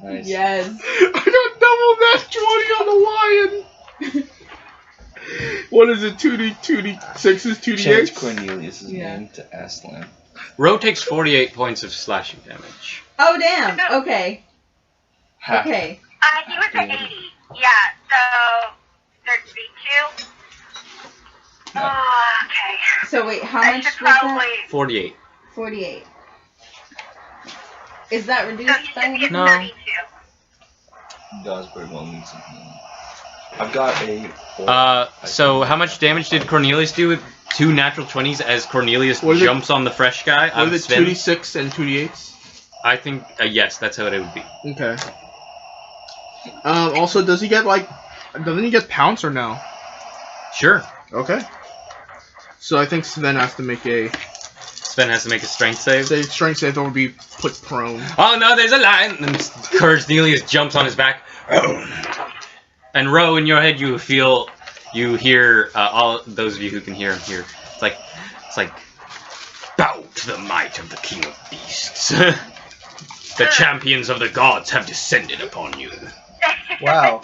Nice. Yes. I got double that 20 on the lion. What is it? 2d6s, 2d8s? Change Cornelius' Yeah. name to Aslan. Ro takes 48 points of slashing damage. Oh damn. Okay. Half. Okay. He was at 80. Yeah, so there'd be 2. Oh, okay. So wait, how I much should was probably. that? 48. 48. Is that So reduced you should by be at No. 32. Gosberg will need some healing. I've got a. So how much damage did Cornelius do with 2 natural 20s as Cornelius What is it? jumps on the fresh guy? What is it, 2d6 and 2d8s? I think, yes, that's how it would be. Okay. Also, doesn't he get pounce or no? Sure. Okay. So I think Sven has to make a Sven has to make a strength save. strength save or be put prone. Oh no, there's a lion! And Cornelius jumps on his back. And Ro, in your head, you hear, all those of you who can hear him here. It's like, bow to the might of the King of Beasts. The champions of the gods have descended upon you. Wow.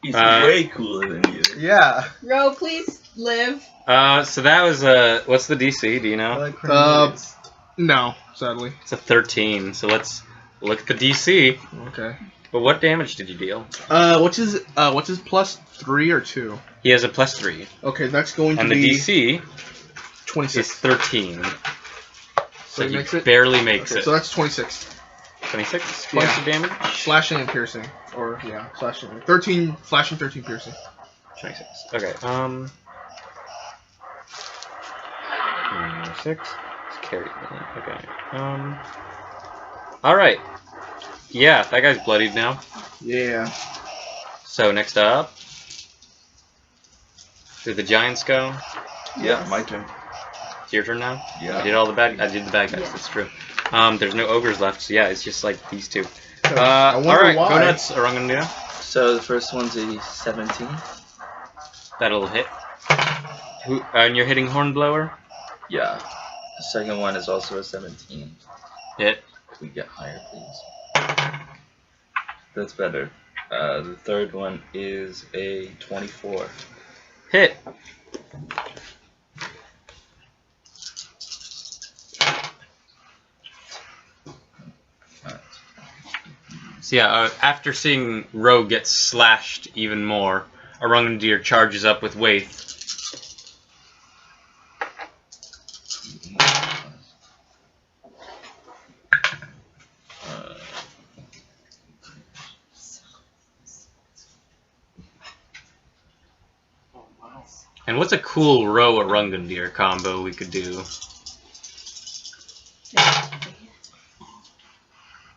He's way cooler than you. Yeah. Ro, please live. So that was, what's the DC, do you know? Like Cornelius. No, sadly. It's a 13, so let's look at the DC. Okay. But what damage did you deal? What's his plus 3 or 2? He has a +3. Okay, that's going to And the be DC 26. is 13. So he he makes it? barely makes Okay, it. so that's 26. 26 points Yeah. of damage? Slashing and piercing. Or, yeah, slashing. 13, slashing, 13 piercing. 26. Okay, 6. It's carried. Okay. Alright. Yeah, that guy's bloodied now. Yeah. So next up, did the giants go? Yeah, my turn. It's your turn now? Yeah. I did the bad guys, Yeah. that's true. There's no ogres left, so yeah, it's just like these two. I wonder Alright, why. go nuts, Orangandia. So the first one's a 17. That'll hit. And you're hitting Hornblower? Yeah. The second one is also a 17. Hit. Could we get higher, please? That's better. The third one is a 24. Hit. So yeah, after seeing Ro get slashed even more, Orangandir charges up with Waith. And what's a cool Ro Orangandir combo we could do?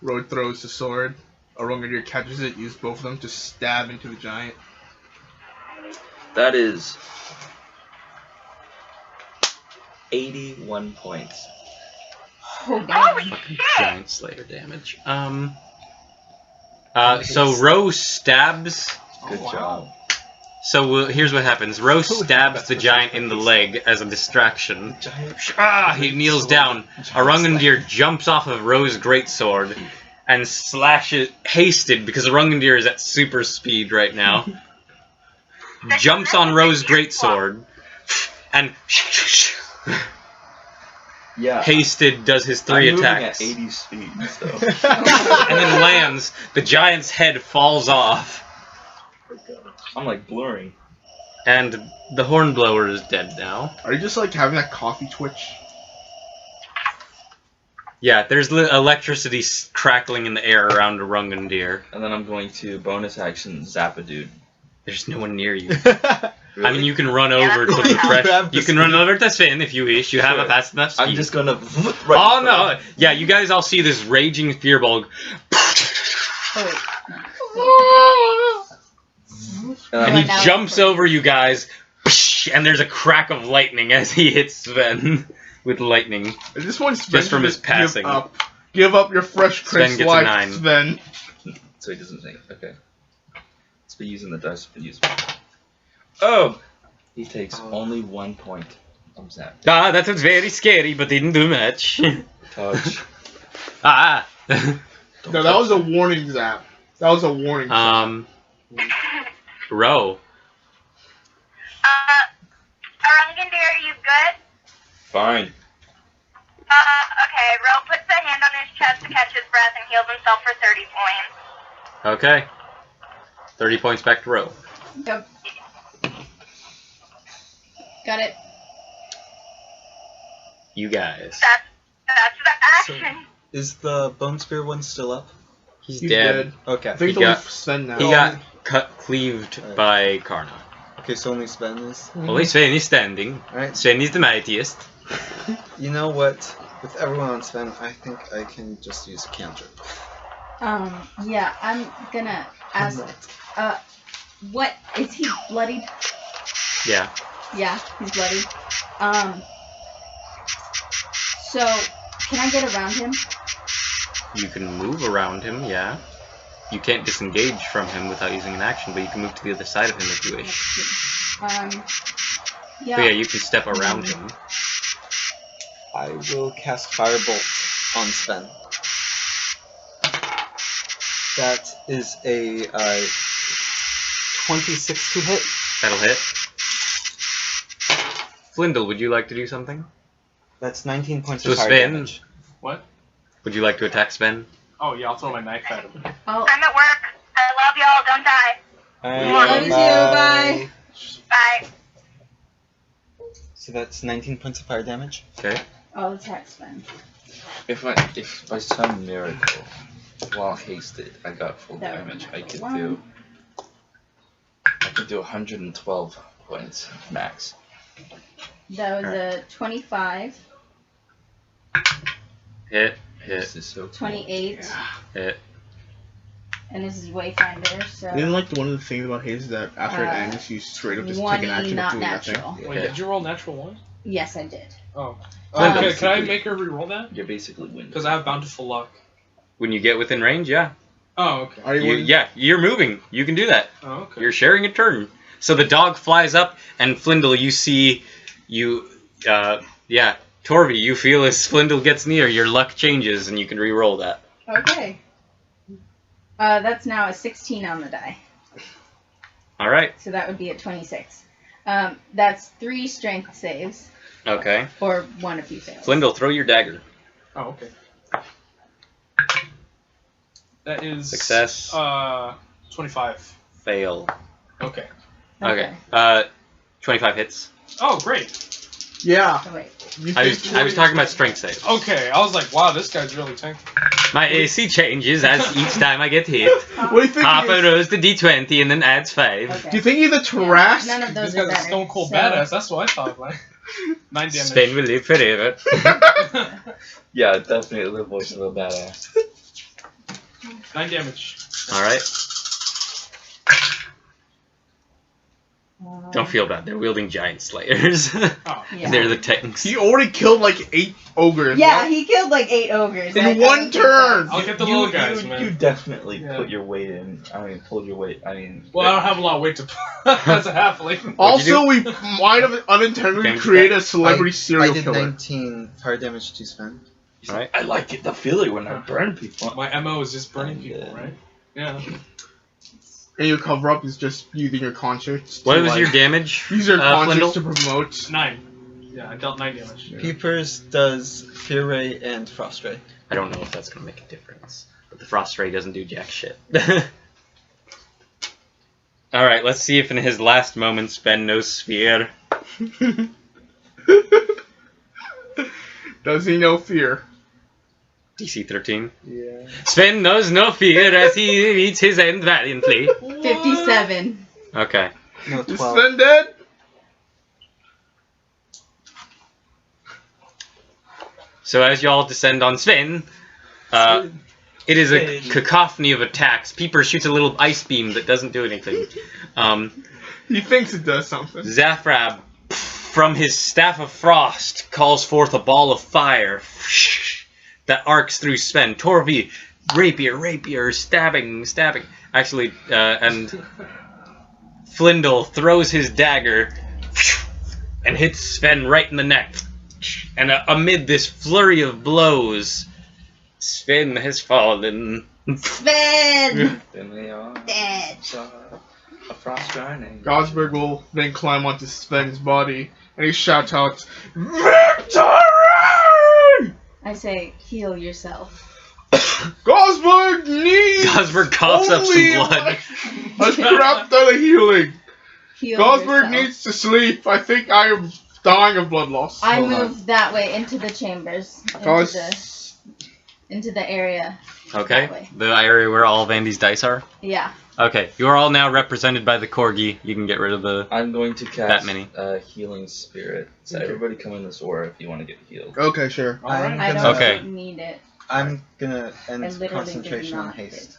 Road throws the sword. Orangandir catches it, use both of them to stab into the giant. That is 81 points. Oh damn. Fucking giant slayer damage. So Ro stabs. Good job. So here's what happens. Ro stabs the giant in the leg as a distraction. He kneels down. Orangandir jumps off of Ro's greatsword and slashes, hasted, because Orangandir is at super speed right now. Jumps on Ro's greatsword and Yeah. hasted does his 3 I'm attacks. moving at 80 speed, so. And then lands. The giant's head falls off. I'm like blurring. And the hornblower is dead now. Are you just like having that coffee twitch? Yeah, there's electricity crackling in the air around Orangandir. And then I'm going to bonus action zap a dude. There's no one near you. Really? I mean, you can run over to that's the cool. fresh. You can run over to Sven if you wish. You have a Sure. fast enough speed. I'm just gonna. Oh no! Yeah, you guys all see this raging fearball. And he now jumps over you guys, and there's a crack of lightning as he hits Sven with lightning. At this point, Sven Just from his passing. Give up your fresh Sven Chris gets a life, 9. Sven. So he doesn't think. Okay. Let's be using the dice. But use. Oh! He takes only 1 point of zap. Ah, that was very scary, but didn't do much. Touch. Ah! No, that was a warning zap. That was a warning zap. Ro. Orangandir, you good? Fine. Okay. Ro puts a hand on his chest to catch his breath and heals himself for 30 points. Okay. 30 points back to Ro. Yep. Got it. You guys. That's the action. Is the Bone Spear one still up? He's He's dead. dead. Okay. I think He it's only got- Sven now. He got cleaved by Karna. Okay, so only Sven is. Only Sven is standing. Alright. Sven is the mightiest. You know what? With everyone on Sven, I think I can just use a cantrip. Yeah, I'm gonna ask. What is he bloodied? Yeah. Yeah, he's bloodied. So can I get around him? You can move around him, yeah. You can't disengage from him without using an action, but you can move to the other side of him if you wish. Yeah. But yeah, you can step around him. I will cast Firebolt on Sven. That is a 26 to hit. That'll hit. Flindle, would you like to do something? That's 19 points So of fire Sven, damage. What? would you like to attack Sven? Oh yeah, I'll throw my knife at him. Oh, I'm at work. I love y'all. Don't die. Love you too, bye. Bye. So that's 19 points of fire damage. Okay. I'll attack Sven. If by some miracle, while hasted, I got full That would damage, be I could one. do 112 points max. That was a 25, Hit. This is so cool. 28, Hit. and this is Wayfinder, so I didn't like one of the things about his that after it ends, you straight up just take an 20 action of not doing nothing. natural. Wait, did you roll natural one? Yes, I did. Oh. Um, Okay, can I make her re-roll that? You're basically winning. Because I have bountiful luck. When you get within range, yeah. Oh, okay. Are you, Yeah, you're moving. You can do that. Oh, okay. You're sharing a turn. So the dog flies up, and Flindle, you see, Torvi, you feel as Flindle gets near, your luck changes, and you can re-roll that. Okay. That's now a 16 on the die, All right. so that would be a 26. That's 3 strength saves, Okay. or 1 if you fail. Flindle, throw your dagger. Oh, okay. That is... Success. 25. Fail. Okay. Okay. 25 hits. Oh, great. Yeah. Oh, wait. You I think was talking about strength saves. Okay, I was like, wow, this guy's really tanky. My AC changes as each time I get hit. What do you think? Harper he is? rolls the d20 and then adds 5. Okay. Do you think he's a Tarrasque? None of those This are guy's a better. stone cold so- badass. That's what I thought. Like 9 damage. Sven will live forever. Yeah, definitely the voice of a badass. 9 damage. Alright. Don't feel bad, they're wielding giant slayers. Oh. Yeah. They're the tanks. He already killed like 8 ogres. Yeah, he killed like 8 ogres. In I one don't think turn! I'll get the little guys, you man. definitely Yeah. put your weight in. I mean, pulled your weight. I mean, Well, I don't have a lot of weight to as a halfling. Also, we might have unintentionally Damage created a celebrity I serial did killer. 19 fire damage to Sven. Alright. I like it, the feeling when I burn people. My MO is just burning people, right? Yeah. And your cover up is just using your conscience. What to, was like, your damage? Use your conscience Flindle? to promote. 9. Yeah, I dealt 9 damage. Peepers does Fear Ray and Frost Ray. I don't know if that's gonna make a difference. But the Frost Ray doesn't do jack shit. Alright, let's see if in his last moments Sven knows Sphere. Does he know fear? DC 13. Yeah. Sven knows no fear as he meets his end valiantly. 57. Okay. No, Is 12. Sven dead? So as y'all descend on Sven, it is a cacophony of attacks. Peeper shoots a little ice beam that doesn't do anything. He thinks it does something. Zafrab, from his staff of frost, calls forth a ball of fire that arcs through Sven. Torvi, rapier, stabbing. Actually, and Flindle throws his dagger and hits Sven right in the neck. And amid this flurry of blows, Sven has fallen. Sven! Then they are. Dead. A frost giant. Gosberg will then climb onto Sven's body, and he shouts out, "Victory!" I say, heal yourself. Gosberg needs Gosberg coughs up some only blood. a crap ton of healing. Heal Gosberg yourself. needs to sleep. I think I am dying of blood loss. I Hold on. moved that way into the chambers. Into the area. That Okay, way. the area where all of Andy's dice are. Yeah. Okay, you are all now represented by the corgi. You can get rid of the. I'm going to cast That many. Healing Spirit. So Okay. everybody come in this aura if you want to get healed. Okay, sure. Alright. I don't Okay. need it. I'm gonna I end literally concentration did on not haste.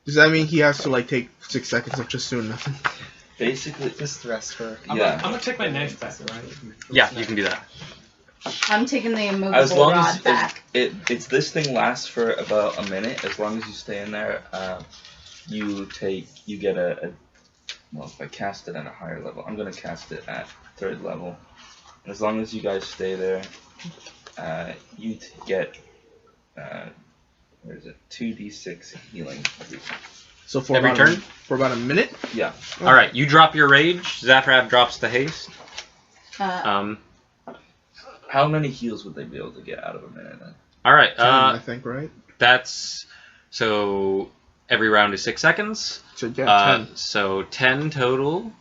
Does that mean he has to like take 6 seconds of just doing nothing? Basically, Just rest for. I'm yeah. gonna take my knife back, right? Yeah, you can do that. I'm taking the As immovable long rod as back. it's this thing lasts for about a minute. As long as you stay in there, you get a. Well, if I cast it at a higher level, I'm gonna cast it at 3rd level. As long as you guys stay there, you get where is it? 2d6 healing. So for Every about turn? For about a minute? Yeah. All right, you drop your rage. Zaprab drops the haste. How many heals would they be able to get out of a minute then? All right, 10, I think, right? that's so every round is 6 seconds. So yeah, 10. So 10 total.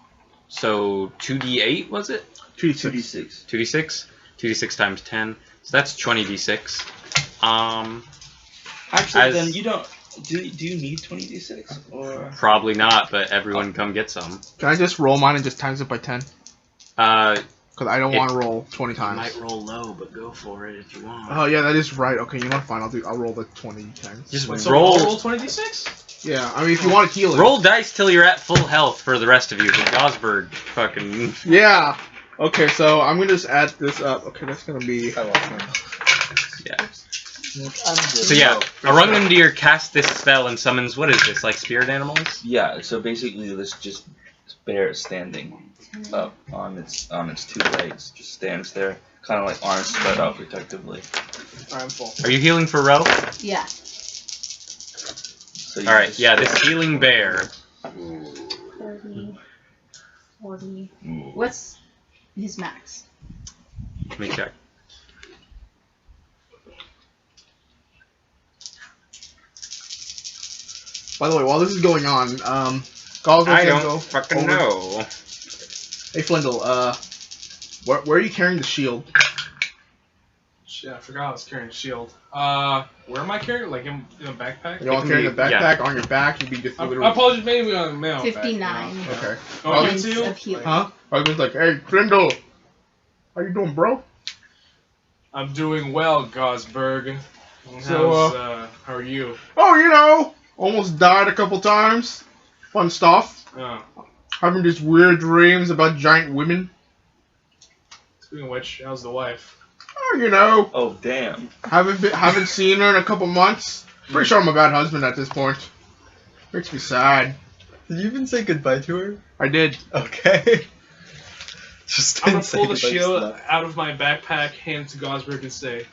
So 2d8 was it? 2d6. 2d6. 2d6. 2d6 times 10. So that's 20d6. Actually, As- then you don't. Do you need 20d6 or? Probably not, but everyone come get some. Can I just roll mine and just times it by 10? Uh, Because I don't It- want to roll 20 you times. might roll low, but go for it if you want. Oh yeah, that is right. Okay, you know what? Fine, I'll roll the 20 times. Just Wait, so roll. roll 20d6? Yeah, I mean if you want to heal it. Roll dice till you're at full health for the rest of you. But Gosberg fucking. Yeah. Okay, so I'm gonna just add this up. Okay, that's gonna be. I lost my. Yeah. So yeah, Arungandir casts this spell and summons, what is this, like spirit animals? Yeah. So basically, this just bear standing up on its 2 legs, just stands there, kind of like arms spread out protectively. I'm full. Are you healing for Ro? Yeah. So you Alright, just- yeah, this healing bear. 30, 40. Ooh. What's his max? Let me check. By the way, while this is going on, Gosberg's I gonna don't go fucking over- know. Hey Flindle, where are you carrying the shield? Shit, I forgot I was carrying a shield. Where am I carrying? Like in a backpack? You're all can carrying be- a backpack on your back. You'd be just I literally. apologize, maybe on the mail. 59. Okay. Oh, Oh, me Points too? of healing. Huh? I was like, hey Flindle, how you doing, bro? I'm doing well, Gosberg. So, How are you? Oh, you know, almost died a couple times. Fun stuff. Oh, Having these weird dreams about giant women. speaking of which, how's the wife? Oh, you know, Oh damn. haven't seen her in a couple months. Pretty sure I'm a bad husband at this point. Makes me sad. Did you even say goodbye to her? I did. Okay. Just I'm gonna didn't say pull the goodbye, just shield left. out of my backpack, hand it to Gosberg, and say,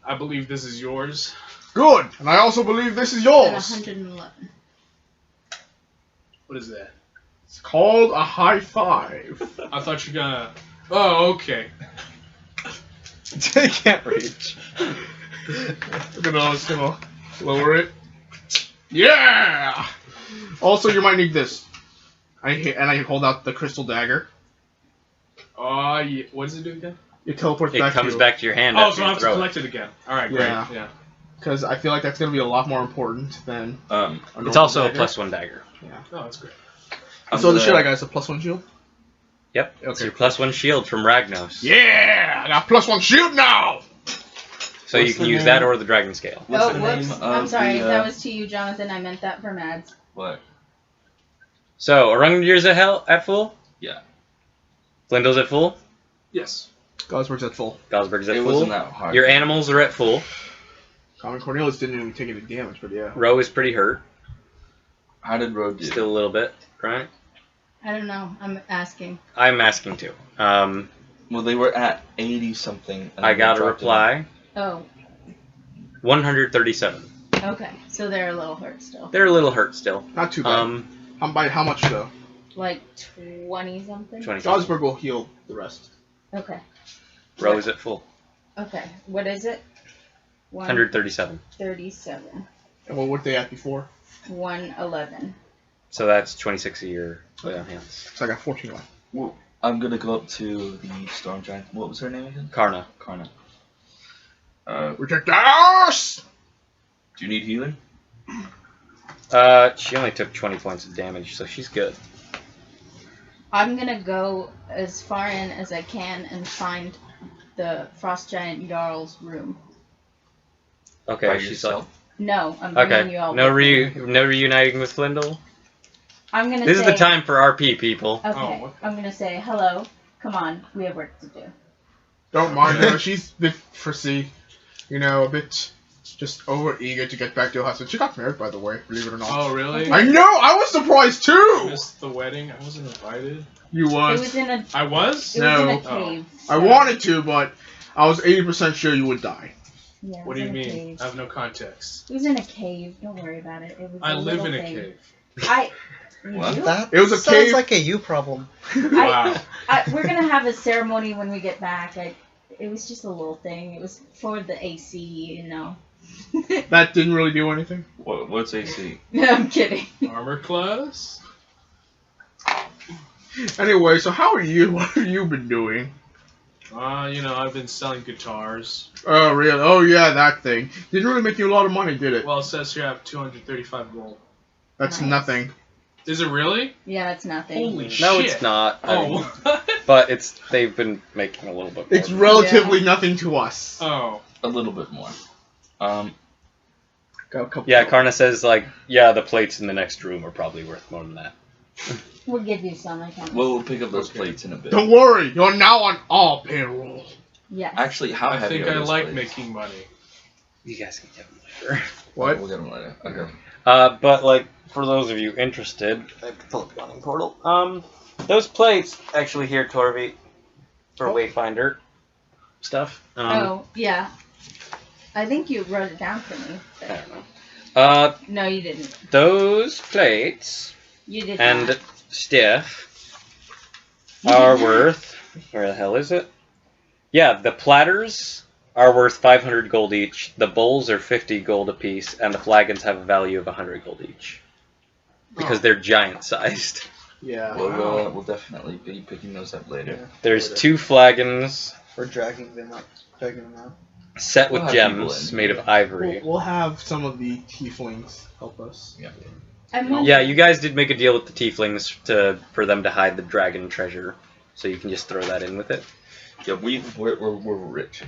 I believe this is yours. Good. And I also believe this is At yours. 111. What is that? It's called a high five. I thought you were gonna. Oh, okay. I can't reach. Just gonna lower it. Yeah. Also, you might need this. I hold out the crystal dagger. Yeah. What does it do again? It teleports It back comes to you. back to your hand Oh, after so I you have to throw it. collect it again. Alright, Yeah. great. Yeah. Because I feel like that's gonna be a lot more important than. A It's normal also a dagger. +1 dagger. Oh, that's great. So the shield I got is a +1 shield. Yep, it's Okay. your +1 shield from Ragnos. Yeah, I got +1 shield now. So you What's can the use name? that or the dragon scale. What's Oh, the whoops. name I'm of sorry. the, That was to you, Jonathan. I meant that for Mads. What? So Arungadir's at full? Yeah. Flindle's at full? Yes. Gosberg's at full. Gosberg's at It full? wasn't that hard. Your animals are at full. Common Cornelius didn't even take any damage, but yeah. Ro is pretty hurt. How did Road do? Still a little bit, right? I don't know. I'm asking. I'm asking too. Well, they were at 80 something. and I then got they a dropped it. reply. Oh. 137. Okay, so they're a little hurt still. They're a little hurt still. Not too bad. By how much though? Like 20 something. 20. Salzburg will heal the rest. Okay. Rose at full. Okay. What is it? 137. 37. And what were they at before? 111. So that's 26 a year. Hands. So I got 14 left. Well, I'm gonna go up to the storm giant. What was her name again? Karna. Karna. Reject us! Do you need healing? She only took 20 points of damage, so she's good. I'm gonna go as far in as I can and find the frost giant Jarl's room. Okay, By she's yourself? No, I'm bringing you all. No with me. no reuniting with Flindle. I'm gonna. This say, is the time for RP, people. Okay, Oh, I'm gonna say hello. Come on, we have work to do. Don't mind her. She's a bit foresee. You know, a bit just over eager to get back to her husband. She got married, by the way, believe it or not. Oh, really? I know! I was surprised I too! missed the wedding. I wasn't invited. You It was. was in a. I was? It No. was in a cave. I wanted to, but I was 80% sure you would die. Yeah, it What was do you in a mean? cave. I have no context. It was in a cave. Don't worry about it. It was. I a live little in a cave. cave. What? You? That It was a sounds cave. like a you problem. Wow. We're gonna have a ceremony when we get back. It was just a little thing. It was for the AC, you know. That didn't really do anything. What's AC? No, I'm kidding. Armor class? Anyway, so how are you? What have you been doing? I've been selling guitars. Oh, really? Oh, yeah, that thing. Didn't really make you a lot of money, did it? Well, it says here I have 235 gold. That's Nice. nothing. Is it really? Yeah, that's nothing. Holy shit. No, it's not. Oh. But they've been making a little bit more. It's relatively nothing to us. Oh. A little bit more. Got a couple. Yeah, Karna says, the plates in the next room are probably worth more than that. We'll give you some. I can. We'll pick up those plates in a bit. Don't worry, you're now on all payroll. Yes. Actually, how I heavy think are I those like plates? making money. You guys can get them later. What? We'll get them later. Okay. But, for those of you interested, I have to pull up the running portal. Those plates, actually here, Torvi, for Wayfinder stuff. Oh yeah. I think you wrote it down for me. I don't know. No, you didn't. Those plates You did and not. stiff are worth... Where the hell is it? Yeah, the platters are worth 500 gold each, the bowls are 50 gold apiece, and the flagons have a value of 100 gold each. Because they're giant-sized. Yeah. We'll definitely be picking those up later. There's 2 flagons We're dragging them out. set with We'll have people gems in. made of ivory. We'll have some of the tieflings help us. Yeah. I'm wondering- Yeah, you guys did make a deal with the tieflings for them to hide the dragon treasure, so you can just throw that in with it. Yeah, we're rich.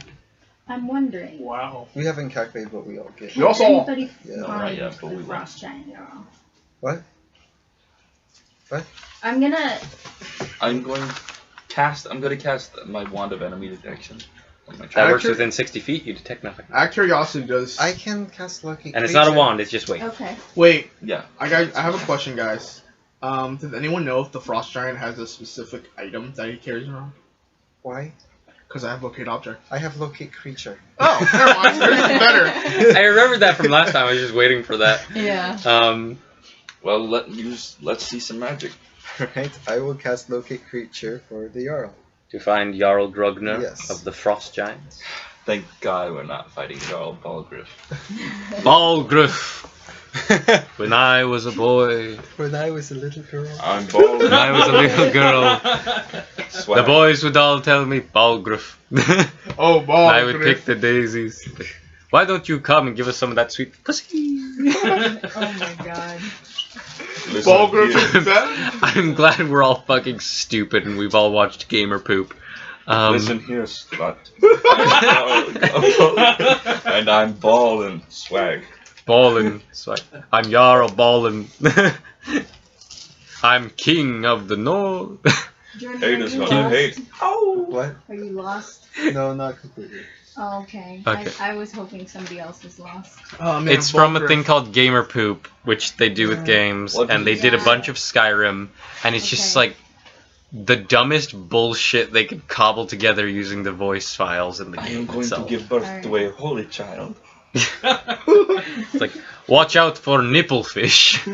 I'm wondering. Wow. We haven't calculated what we all get. Can also- anybody Yeah. No, find not yet, but the we will. frost giant Jarl? What? I'm gonna. I'm going to cast my wand of enemy detection. On my That trap. works Actually- within 60 feet, you detect nothing. Out of curiosity, does... I can cast Lucky And it's not a Creature. wand, it's just weight. Okay. Wait, Yeah. I have a question, guys. Does anyone know if the frost giant has a specific item that he carries around? Why? Because I have locate object. I have Locate Creature. Oh, never mind. Yours is better. I remembered that from last time, I was just waiting for that. Yeah. Well, let's see some magic. Right? I will cast Locate Creature for the Jarl. To find Jarl Grogner Yes. of the Frost Giants. Thank God we're not fighting Jarl Balgriff. Balgriff! When I was a boy, When I was a little girl. I'm Balgriff. when I was a little girl, the boys would all tell me Balgriff. Oh, ball. I would pick the daisies. Why don't you come and give us some of that sweet pussy? Oh my god. Listen Balgriff here. is that? I'm glad we're all fucking stupid and we've all watched Gamer Poop. Listen here, slut. And I'm ballin' swag. Ballin'. I'm Jarl Ballin'. I'm king of the north. Jordan, Hate are is you what I lost? hate. What? Are you lost? No, not completely. Oh, okay. Okay. I was hoping somebody else was lost. Oh, man, It's from a Balgriff. thing called Gamer Poop, which they do with games, What and they is did a that? bunch of Skyrim, and it's just Okay. like the dumbest bullshit they could cobble together using the voice files in the I am game going itself. to give birth Alright. to a holy child. It's like, watch out for nipplefish.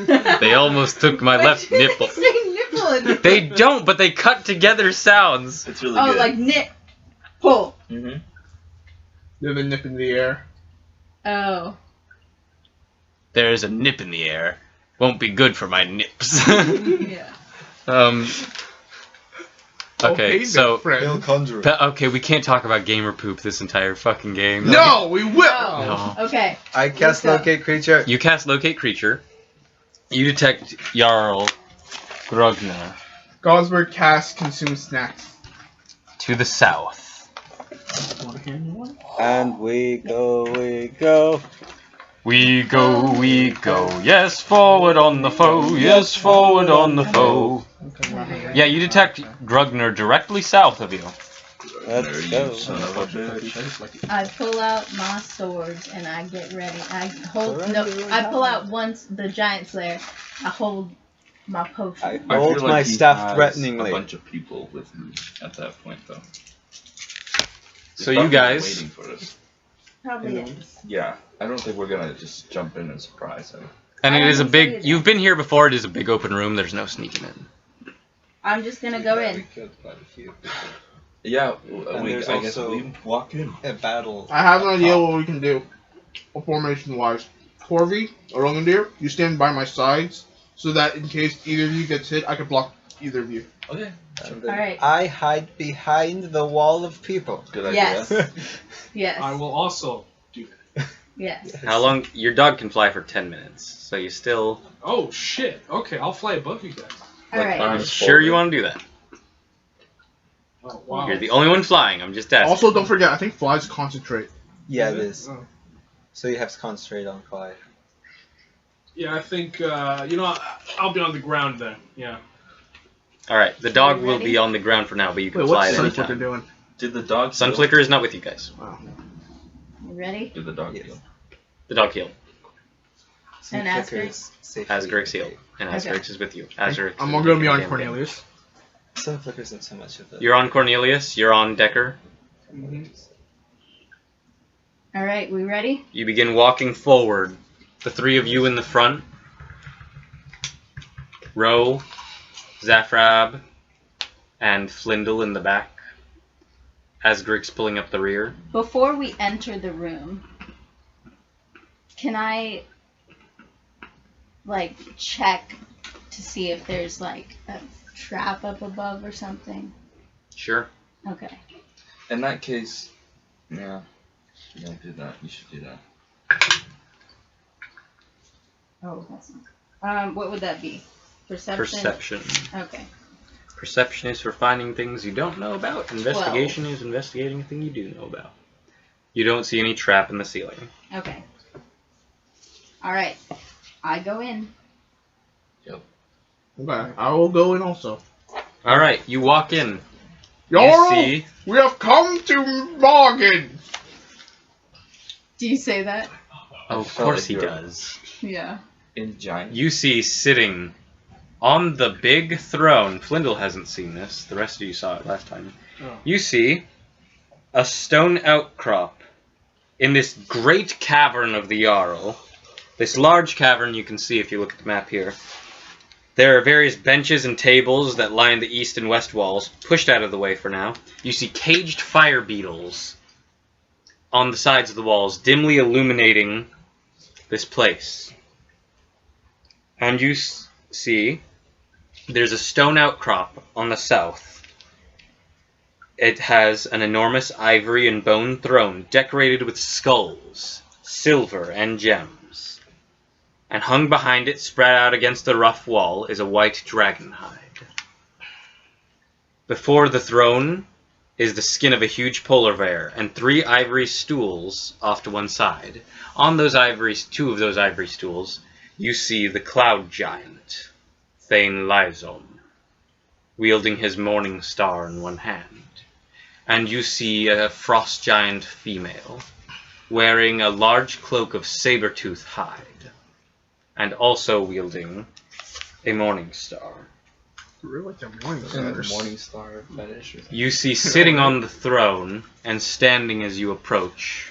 They almost took my left nipple. Say nipple in They don't, but they cut together sounds. It's really Oh, good. like nip. Pull. Mm-hmm. There's a nip in the air. Oh. There's a nip in the air. Won't be good for my nips. Yeah. Okay, so Bill Conjurer. okay, we can't talk about gamer poop this entire fucking game. No, we will. No. Okay. I cast Let's go. locate creature. You cast locate creature. You detect Jarl Grognar Gosberg cast consume snacks. to the south. And we go, we go. We go, yes, forward on the foe, yes, forward on the foe. Yeah, you detect Grugner directly south of you. Let's go. Son of a bitch. I pull out my swords and I get ready. I pull out once the giant slayer. I hold my potion. I I hold feel my like he staff has threateningly. a bunch of people with him at that point, though. So He's you probably guys- waiting for us. Probably is. Yeah, I don't think we're gonna just jump in and surprise him. And it I is a didn't say big, that. you've been here before, it is a big open room, there's no sneaking in. I'm just gonna go Yeah, in. we killed quite a few people. Yeah, And I there's guess also- we walk in. A battle. I have an idea what we can do. Formation wise. Corvi or Rogandir, you stand by my sides so that in case either of you gets hit, I can block either of you. Okay, And then Alright. I hide behind the wall of people. good idea. Yes. Yes. I will also do that. Yes. How long, your dog can fly for 10 minutes, so you still, Oh shit. Okay, I'll fly above you guys. All right. arms sure you forward. want to do that? Oh wow. You're the only one flying, I'm just asking. Also, don't forget, I think flies concentrate. Yeah, it is. Oh. So you have to concentrate on Clyde. Yeah, I think I'll be on the ground then. Yeah. Alright, the dog You will ready? be on the ground for now, but you can Wait, fly what's at any Sunflicker time. doing? Did the dog heal? Sunflicker is not with you guys. Wow. You ready? Did the dog Yes. heal? The dog healed. And Sunflicker Asgard? is safely Asgurk's healed. away. And Okay. Asgurk's is with you. Asgurk's I'm is gonna be on damn game. Cornelius. Sunflicker isn't so much of a. You're on Cornelius, you're on Decker. All right. We ready? You begin walking forward. The three of you in the front. Ro, Zafrab, and Flindle in the back. Asgurk's pulling up the rear. Before we enter the room, can I like check to see if there's like a trap up above or something? Sure. Okay. In that case, yeah, you don't do that. You should do that. Oh, that's not. What would that be? Perception. Perception. Okay. Perception is for finding things you don't know about. Investigation is investigating a thing you do know about. You don't see any trap in the ceiling. Okay. All right. I go in. Okay, I will go in also. Alright, you walk in. Jarl, You see we have come to bargain. Do you say that? Oh, of felt course like he you're- does. Yeah. In giant. You see sitting on the big throne. Flindle hasn't seen this. The rest of you saw it last time. Oh. You see a stone outcrop in this great cavern of the Jarl. This large cavern you can see if you look at the map here. There are various benches and tables that line the east and west walls, pushed out of the way for now. You see caged fire beetles on the sides of the walls, dimly illuminating this place. And you see there's a stone outcrop on the south. It has an enormous ivory and bone throne decorated with skulls, silver, and gems. And hung behind it, spread out against the rough wall, is a white dragon hide. Before the throne is the skin of a huge polar bear, and 3 ivory stools off to one side. On those two of those ivory stools, you see the cloud giant, Thane Lyzon, wielding his morning star in one hand. And you see a frost giant female, wearing a large cloak of saber-tooth hide, and also wielding a morning star. Really like the morning Morning star fetish. Or something. You see sitting on the throne and standing as you approach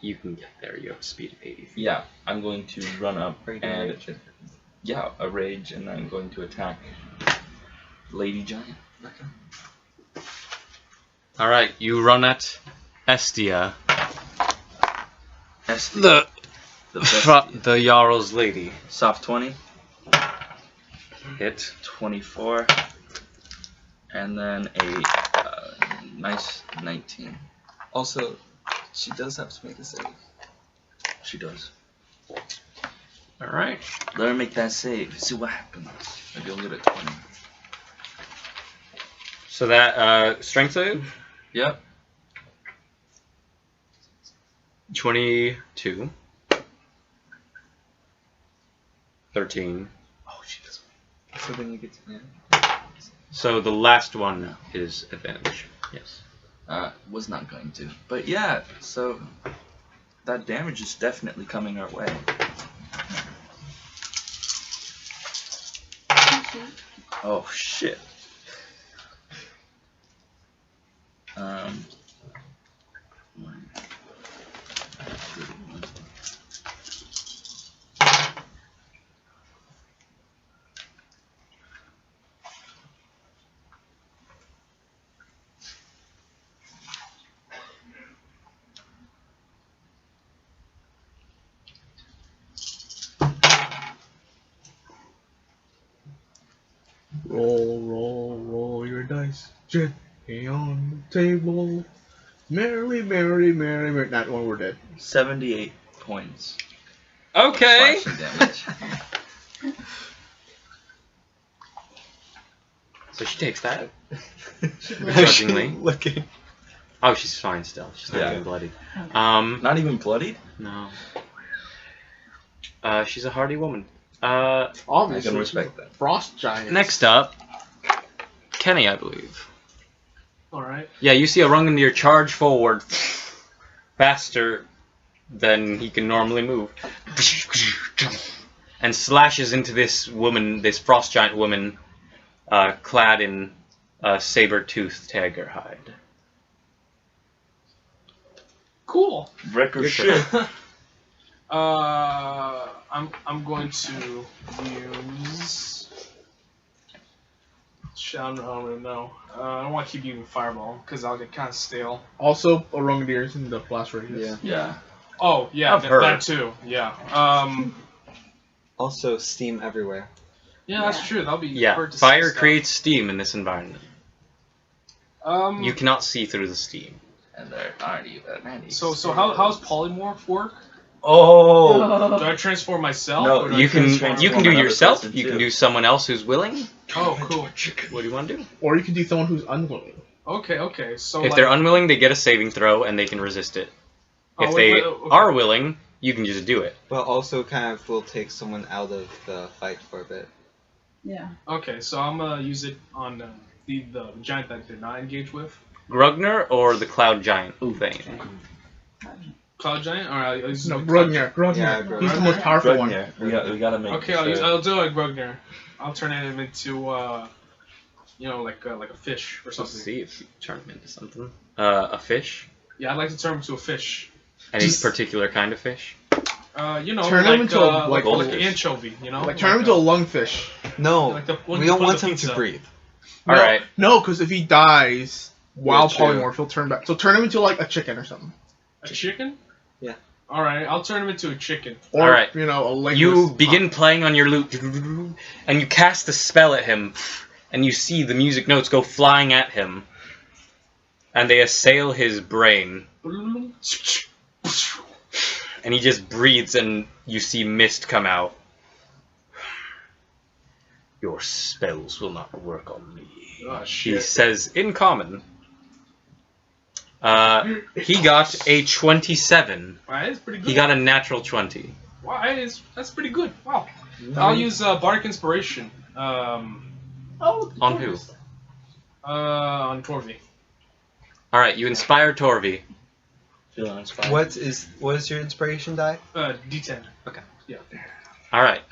You can get there. You have a speed of 80 feet. Yeah, I'm going to run up Are you doing and rage? yeah, a rage, and I'm going to attack Lady Giant. All right, you run at Estia, The bestie. the Jarl's lady. Soft 20, Hit. 24, and then a nice 19. Also, she does have to make a save. She does. All right. Let her make that save. See what happens. Maybe I'll get a 20. So that strength save. Yep. 22. 13. Oh, she does. So then you get to So the last one is advantage. Yes. Was not going to. But yeah, so that damage is definitely coming our way. Oh shit. Roll your dice gently on the table. Merrily, merrily, merrily, merrily. That one, we're dead. 78 points. Okay. Slashing damage. So she takes that. Begrudgingly. Looking. Oh, she's fine still. She's not Yeah. even bloody. Not even bloodied? No. She's a hardy woman. Obviously, I can respect that. Frost giant. Next up, Kenny, I believe. Alright. Yeah, you see a Rungandir charge forward faster than he can normally move. And slashes into this woman, this frost giant woman, clad in saber-toothed tiger hide. Cool. Record Good shit. I'm going to use. Shit, I don't really know. I don't want to keep using fireball because I'll get kind of stale. Also, Orangadir is in the blast radius. Yeah. Yeah. Oh yeah, I've heard. that too. Yeah. Also, steam everywhere. Yeah, that's true. That'll be Yeah, hard to see fire stuff. creates steam in this environment. You cannot see through the steam. And there aren't even any. So how's polymorph work? Oh! Do I transform myself? No, or do You I transform can do another yourself. person, You can too. do someone else who's willing. Oh, cool. What do you want to do? Or you could do someone who's unwilling. Okay. So If like, they're unwilling, they get a saving throw and they can resist it. If they okay. are willing, you can just do it. But also kind of will take someone out of the fight for a bit. Yeah. Okay, so I'm gonna use it on the giant that did not engage with. Grugner or the cloud giant thing? Cloud giant? Alright, I'll use No, the Cloud Grugner. Yeah, Grugner. He's the most powerful one. Grugner. We gotta make Okay, sure. I'll do a Grugner. I'll turn him into like a fish or Let's something. see if you turn him into something. A fish? Yeah, I'd like to turn him into a fish. Any particular kind of fish? Turn him like into a- like goldfish. an anchovy, you know? Like, turn him into a lungfish. No, Like the one we you don't put want on him the to pizza. breathe. Alright. No, because if he dies while Yeah, true. polymorph, he'll turn back. So turn him into like a chicken or something. A chicken? Yeah. Alright, I'll turn him into a chicken. Or, Alright. you know, a legless. You begin playing on your lute, and you cast a spell at him, and you see the music notes go flying at him, and they assail his brain, and he just breathes, and you see mist come out. Your spells will not work on me, Oh, he shit. says in common. He got a 27. Alright, that's pretty good. He got a natural 20. Wow, that's pretty good. Wow. I'll use Bardic Inspiration. Oh. On who? On Torvi. Alright, you inspire Torvi. Feeling inspired. What is your inspiration die? D10. Okay. Yeah. Alright,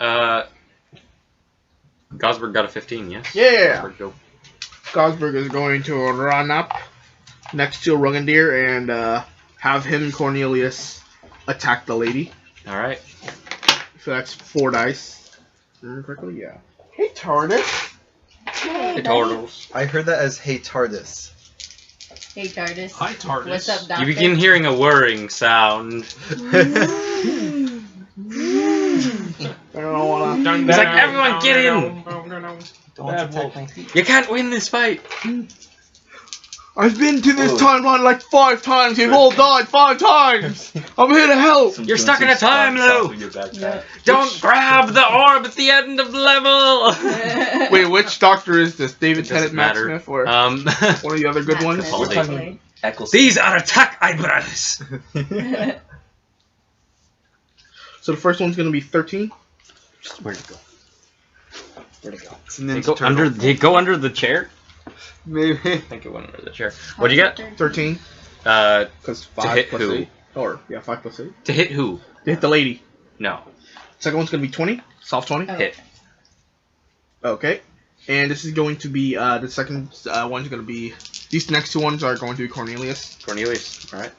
Gosberg got a 15, yes? Yeah. Gosberg, go. Gosberg is going to run up next to Rungandir and have him and Cornelius attack the lady. All right. So that's 4 dice. Remember correctly? Yeah. Hey, TARDIS. Hey, Turtles. I heard that as hey TARDIS. Hey, TARDIS. Hi, TARDIS. What's up, Doctor? You begin hearing a whirring sound. I don't wanna. He's like, everyone get in! Don't attack my feet. You can't win this fight. I've been to this timeline like 5 times. You've all died 5 times. I'm here to help. You're stuck in a time loop. Yeah. Don't grab the orb at the end of the level. Wait, which doctor is this? David It doesn't Tennant, Matt matter. Smith, or Um, one of the other good ones? Matt Smith. Paladin. Eccleston. these are attack eyebrows. So the first one's gonna be 13. Where'd it go? Where'd it go? It's a Did Ninja it go Turtle. under? Did it go under the chair? Maybe. I think it went under the chair. What'd you get? 13. To Because 5 hit plus who? 8. Or, yeah, 5 plus 8. To hit who? To hit the lady. No. Second one's gonna be 20. Soft 20. Oh. Hit. Okay. And this is going to be, the second one's gonna be, these next 2 ones are going to be Cornelius. Cornelius. All right.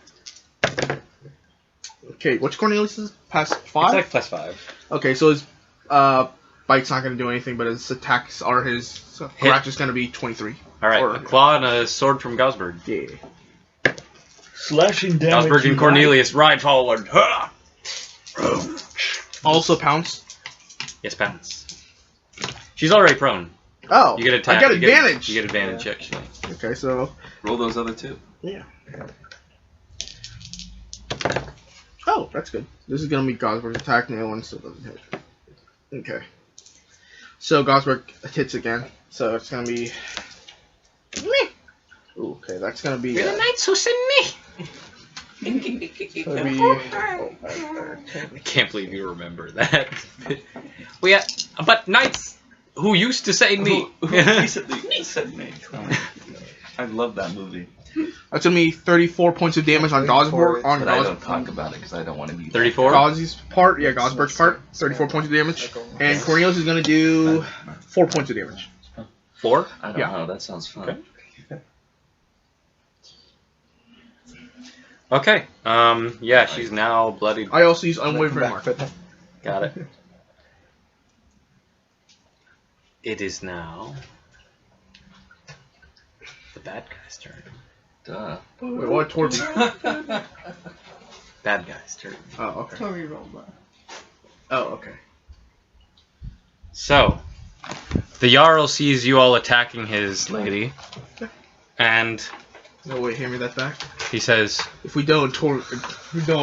Okay, what's Cornelius's? Past 5? It's like +5. Okay, so his, bite's not gonna do anything, but his attacks are his, scratch is gonna be 23. All right. Or- A claw and a sword from Gosberg. Yeah. Slashing damage. Gosberg and Cornelius ride forward. Ha! Also pounce. Yes, pounce. She's already prone. Oh, You get attack. I got you get- advantage. You get advantage actually. Okay, so Roll those other 2. oh, that's good. This is gonna be Gosberg's attack. The other one still doesn't hit. Okay. So Gosberg hits again. So it's gonna be. Ooh, okay, that's gonna be. knights who send me. gonna be I can't believe you remember that. But knights who used to say me. Who recently said me. I love that movie. that's gonna be 34 points of damage on Gosberg. On But I don't talk about it because I don't want to be 34. Gauzy's part, yeah, Gosberg's part, 34 points of damage. And Cornelius is gonna do 4 points of damage. 4. I don't Yeah. know. That sounds fun. Okay. Yeah, she's now bloodied. I also use Unwavering Mark. Got it. It is now the bad guy's turn. Duh. Wait, what? Torby? Bad guy's turn. Oh, okay. Tori rolled up. Oh, okay. So, the Jarl sees you all attacking his lady, and No, wait, hand me that back. he says, If we don't,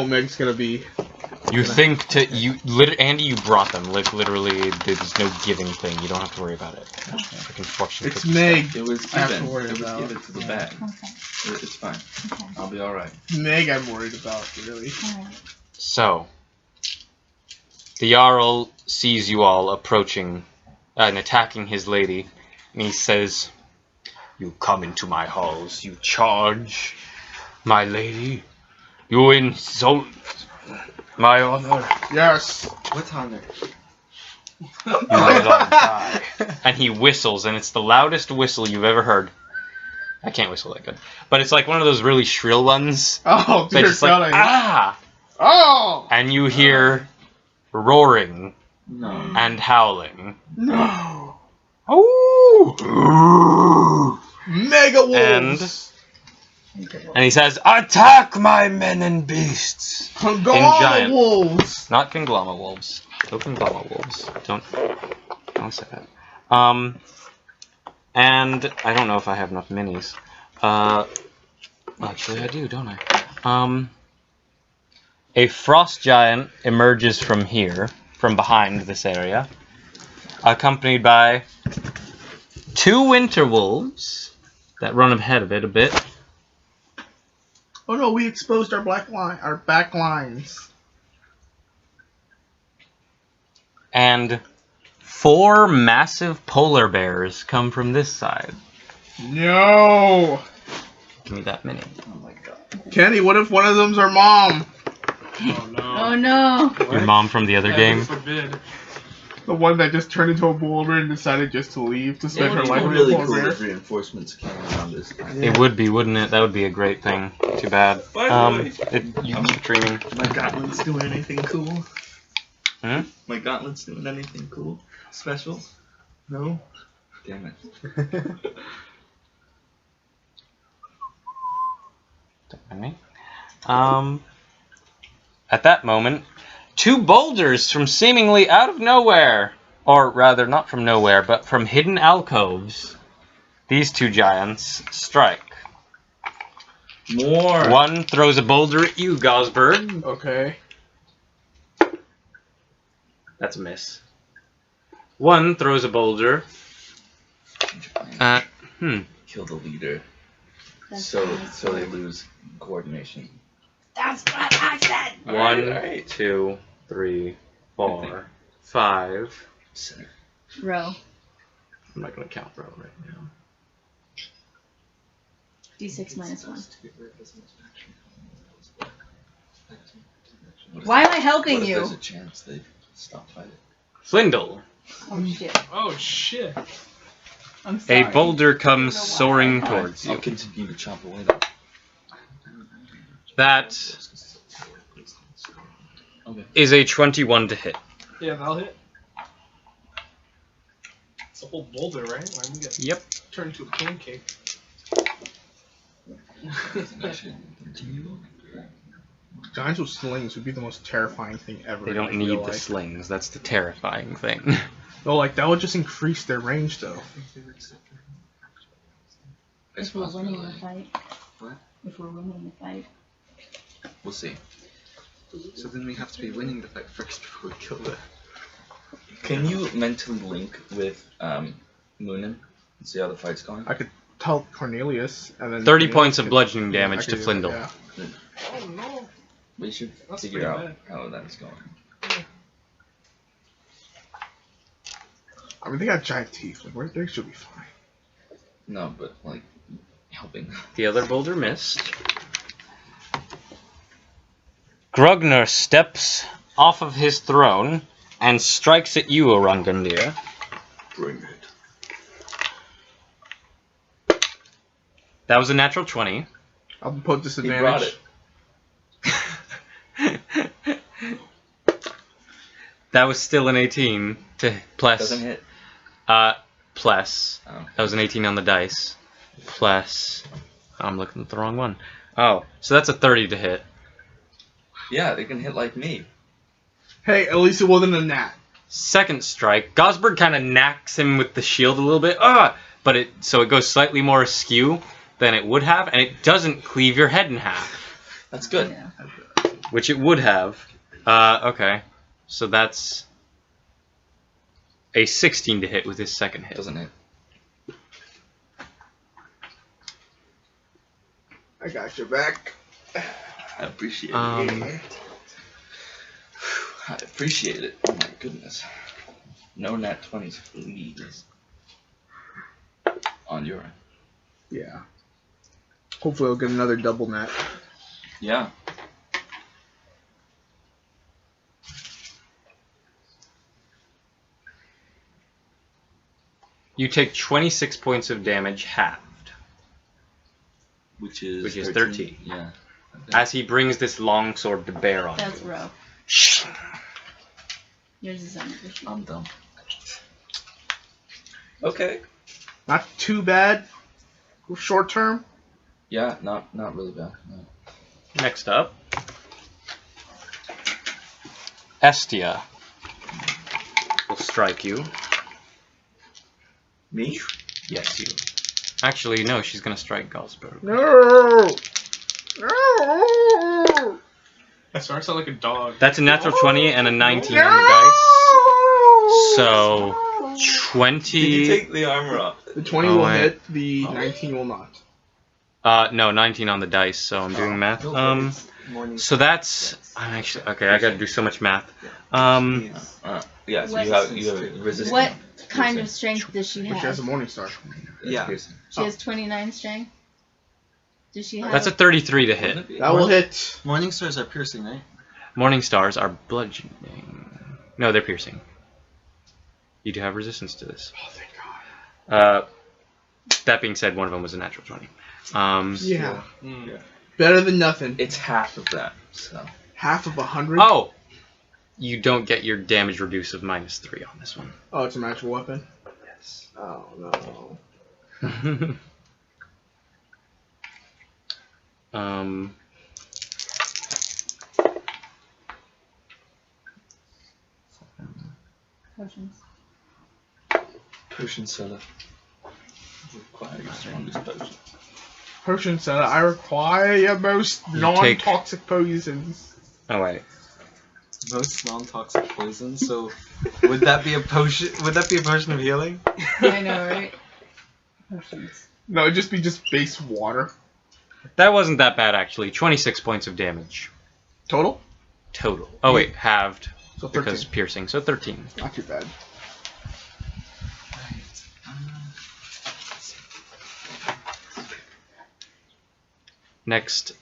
Meg's gonna be. "You think to Andy, you brought them. Like literally, there's no giving thing. You don't have to worry about it. Freaking fortune It's cookie Meg. It was I have to given. worry It was about. given to the bag. Okay. It's fine. Okay. I'll be alright. Meg, I'm worried about, really. Alright. So, the Jarl sees you all approaching and attacking his lady, and he says, "You come into my halls, you charge my lady, you insult my honor, Yes. What's honor? you will all die." And he whistles, and it's the loudest whistle you've ever heard. I can't whistle that good, but it's like one of those really shrill ones. Oh, That's dear just like, God. ah! Oh! And you hear roaring No. and howling. No. Oh! Mega Wolves! And he says, "Attack my men and beasts!" Congloma giant. Wolves! Not Congloma wolves. No Congloma wolves. Don't say that. And I don't know if I have enough minis. Actually I do, don't I? A frost giant emerges from here, from behind this area, accompanied by 2 winter wolves that run ahead of it a bit. Oh no, we exposed our our back lines. And 4 massive polar bears come from this side. No! Give me that mini. Oh my god. Kenny, what if one of them's our mom? Oh no. Oh no. Your mom from the other Heaven game. forbid. The one that just turned into a boulder and decided just to leave to spend her It'd life be with really a polar cool bear. if reinforcements came around this time. It would be, wouldn't it? That would be a great thing. Too bad. By the way, You keep dreaming. my gauntlet's doing anything cool? Hmm? My gauntlet's doing anything cool? Special? No? Damn it. At that moment, two boulders from seemingly out of nowhere, or rather not from nowhere, but from hidden alcoves, these two giants strike. More! One throws a boulder at you, Gosberg. Okay. That's a miss. One throws a boulder at Kill the leader. That's So nice. they lose coordination. That's what I said. One, Alright. 2, 3, 4, 5. Center. Row. I'm not gonna count row right now. D6 minus 1. What if- Why am I helping what if you? There's a chance they stop fighting. Flindle. Oh shit. Oh shit. I'm sorry. A boulder comes I don't know why. soaring towards I'll you. continue to chop away though. That Okay. is a 21 to hit. Yeah, that'll hit. It's a whole boulder, right? Why don't we get Yep. turned into a pancake? Giants with slings would be the most terrifying thing ever. They in, don't like, need real the life. slings. That's the terrifying thing. No, like that would just increase their range though. If we're winning the fight. What? If we're winning the fight. We'll see. So then we have to be winning the fight first before we kill the. Can you mentally link with Moonin and see how the fight's going? I could tell Cornelius and then 30 Cornelius points of could- bludgeoning yeah, I damage could to do that, Flindle. yeah. Oh no. We should That's figure pretty out bad. how that's going. I mean, they got giant teeth. Like, they should be fine. No, but like helping. The other boulder missed. Grugner steps off of his throne and strikes at you, Orangundir. Bring it. That was a natural 20. I'll put He disadvantage. brought it. That was still an 18 to plus. Doesn't hit. Plus. Oh. That was an 18 on the dice. Plus. I'm looking at the wrong one. Oh, so that's a 30 to hit. Yeah, they can hit like me. Hey, at least it wasn't a gnat. Second strike. Gosberg kind of knacks him with the shield a little bit. But it goes slightly more askew than it would have, and it doesn't cleave your head in half, That's good. Yeah. which it would have. Okay, so that's a 16 to hit with his second hit. Doesn't hit. I got your back. I appreciate it. Um, I appreciate it. Oh my goodness. No nat 20s, please. On your end. Yeah. Hopefully, I'll get another double net. Yeah. You take 26 points of damage halved Which is 13. Yeah. as he brings this long sword to bear on That's you. row. Yours is under the sheet. I'm dumb. Okay. Not too bad. Short term. Yeah, not really bad. No. Next up, Estia will strike you. Me? Yes, you. Actually, no, she's gonna strike Gosberg. No. No. I sound like a dog. That's a natural 20 and a 19 on the dice. So, 20... Did you take the armor off? The 20 Oh, will wait. hit. The 19 will not. No, 19 on the dice, so I'm doing math. So that's... I'm actually... Okay, I gotta do so much math. Yeah, so What- you have resistance. What kind of strength does she Which has a have? morning star. Yeah. She has 29 strength. Does she have? That's a 33 to hit. That will hit. Morning stars are piercing, right? Morning stars are bludgeoning. No, they're piercing. You do have resistance to this. Oh, thank God. That being said, one of them was a natural 20. Yeah. Yeah. Better than nothing. It's half of that, so. Half of 100. Oh! You don't get your damage reduced of -3 on this one. Oh, it's a magical weapon. Yes. Oh no. Potions. Potion soda. Require your strongest potion. Potion center. I require your most You non-toxic poisons. Oh wait. Most non-toxic poison. So, would that be a potion? Would that be a potion of healing? I know, right? Potions. No, it'd just be base water. That wasn't that bad actually. 26 points of damage Total? total. Oh wait, halved So 13. because piercing. So 13. Not too bad. Next,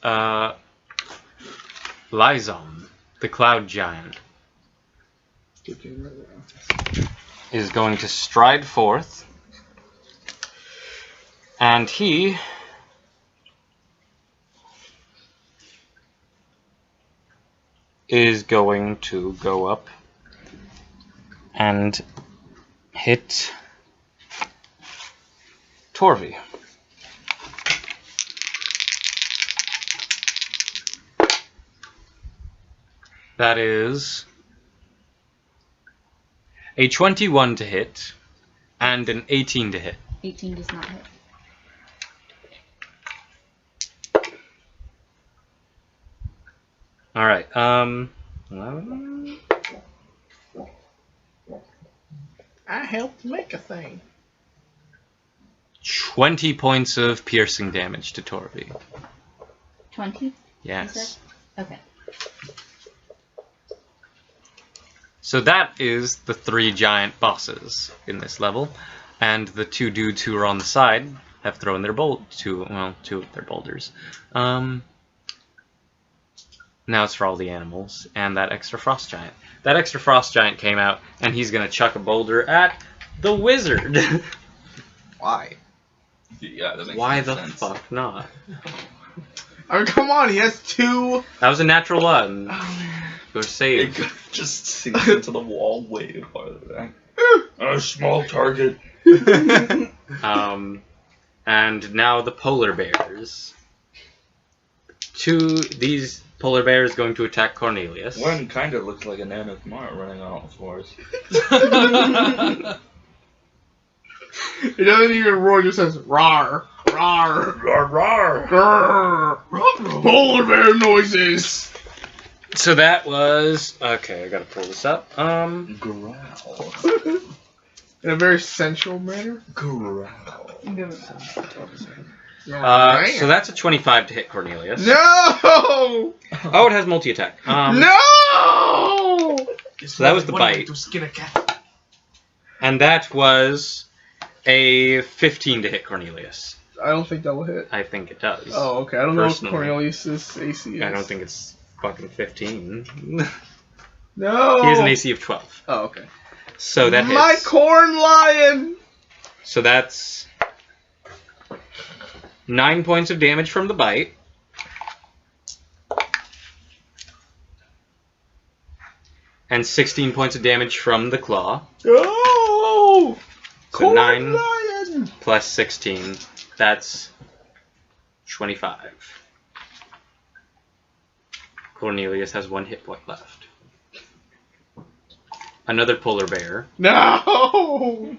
Lyzon, the Cloud Giant, 15 right now. is going to stride forth, and he is going to go up and hit Torvi. That is a 21 to hit and an 18 to hit. 18 does not hit. All right. 20 points of piercing damage to Torvi. 20? Yes. Okay. So that is the 3 giant bosses in this level, and the 2 dudes who are on the side have thrown their two of their boulders. Now it's for all the animals and that extra frost giant. That extra frost giant came out, and he's gonna chuck a boulder at the wizard. Why? Yeah, that makes Why no the sense. fuck not? I mean, come on, he has 2. That was a natural one. You're It saved. just sinks into the wall way farther back. A small target. And now the polar bears. These polar bears going to attack Cornelius. One kind of looks like a Nanokamara running on all fours. He doesn't even roar, he just says, rawr, rawr, Rar, rar. grrr. Polar bear noises. So that was okay. I gotta pull this up. Growl. In a very sensual manner. Growl. So that's a 25 to hit Cornelius. No! Oh, it has multi-attack. No! So that was the bite. To skin a cat. And that was a 15 to hit Cornelius. I don't think that will hit. I think it does. Oh, okay. I don't know what Personally. Cornelius' AC is. I don't think it's fucking 15. No! He has an AC of 12. Oh, okay. So that hits. My corn lion! So that's 9 points of damage from the bite. And 16 points of damage from the claw. Oh! So Corn 9 lion! plus 16. That's 25. Cornelius has 1 hit point left. Another polar bear No!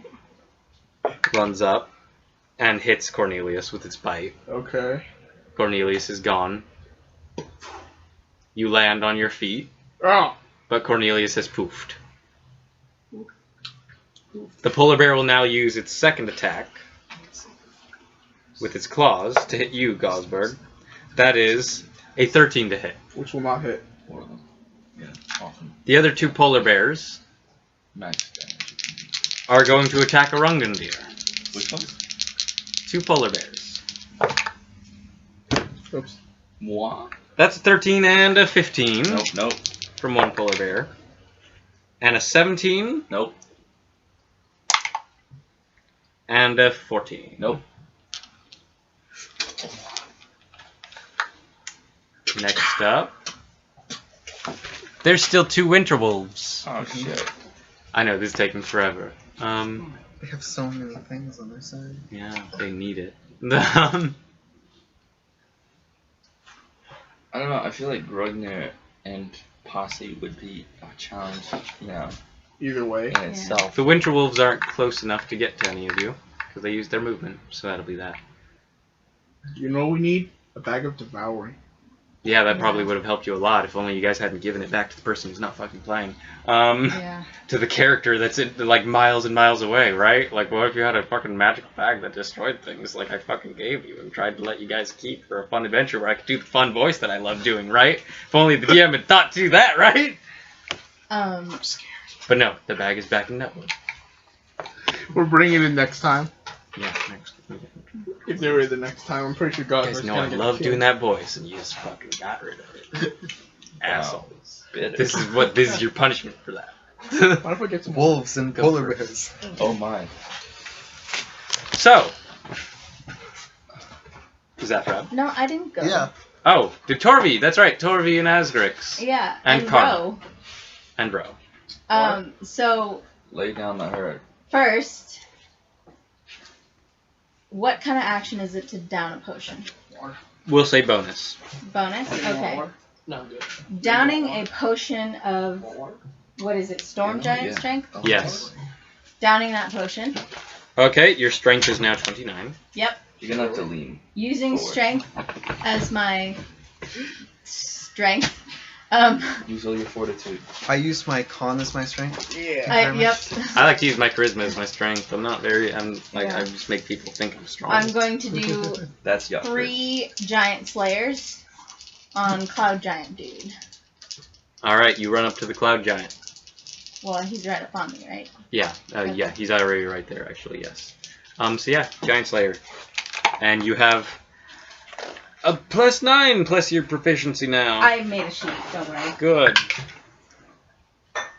runs up and hits Cornelius with its bite. Okay. Cornelius is gone. You land on your feet, Oh! but Cornelius has poofed. The polar bear will now use its second attack with its claws to hit you, Gosberg. That is a 13 to hit. Which will not hit. One of them. Yeah, awesome. The other 2 polar bears Max damage. are going to attack Orungandir. Which one? 2 polar bears. Oops. Moi? That's a 13 and a 15 Nope, nope, from one polar bear. And a 17 nope. And a 14. Nope. Next up. There's still 2 winter wolves. Oh shit. I know, this is taking forever. They have so many things on their side. Yeah, they need it. I don't know. I feel like Grognir and Posse would be a challenge, you know, Either way. in itself. The winter wolves aren't close enough to get to any of you, because they use their movement, so that'll be that. You know what we need? A bag of devouring. Yeah, that probably would have helped you a lot if only you guys hadn't given it back to the person who's not fucking playing. Yeah. To the character that's like miles and miles away, right? Like, what if you had a fucking magical bag that destroyed things like I fucking gave you and tried to let you guys keep for a fun adventure where I could do the fun voice that I love doing, right? If only the DM had thought to do that, right? I'm scared. But no, the bag is back in Netwood. We're bringing it next time. Yeah, next. If there is the next time, I'm pretty sure God. You guys know I love doing that voice, and you just fucking got rid of it. Assholes. Bitter. This is your punishment for that. What if I get some Wolves and Go polar first. bears. Oh my. So, is that Rob? No, I didn't go. Yeah. Oh, did Torvi? That's right, Torvi and Asgrix. Yeah. And Ro. And Bro. So Lay down the herd. first, what kind of action is it to down a potion? We'll say bonus. Bonus? Okay. No, I'm good. Downing a potion of, what is it, Storm Giant Yeah. Strength? Oh, Yes. Downing that potion. Okay, your strength is now 29. Yep. You're gonna have to lean. Using Forward. strength as my strength. Use all your fortitude. I used my con as my strength. Yeah. Yep. I like to use my charisma as my strength. Yeah. I just make people think I'm strong. I'm going to do That's yuck. 3 Giant Slayers on Cloud Giant Dude. Alright, you run up to the Cloud Giant. Well, he's right up on me, right? Yeah, yeah, he's already right there, actually, yes. So yeah, Giant Slayer. And you have a +9 plus your proficiency now. I made a sheet, don't worry. Good.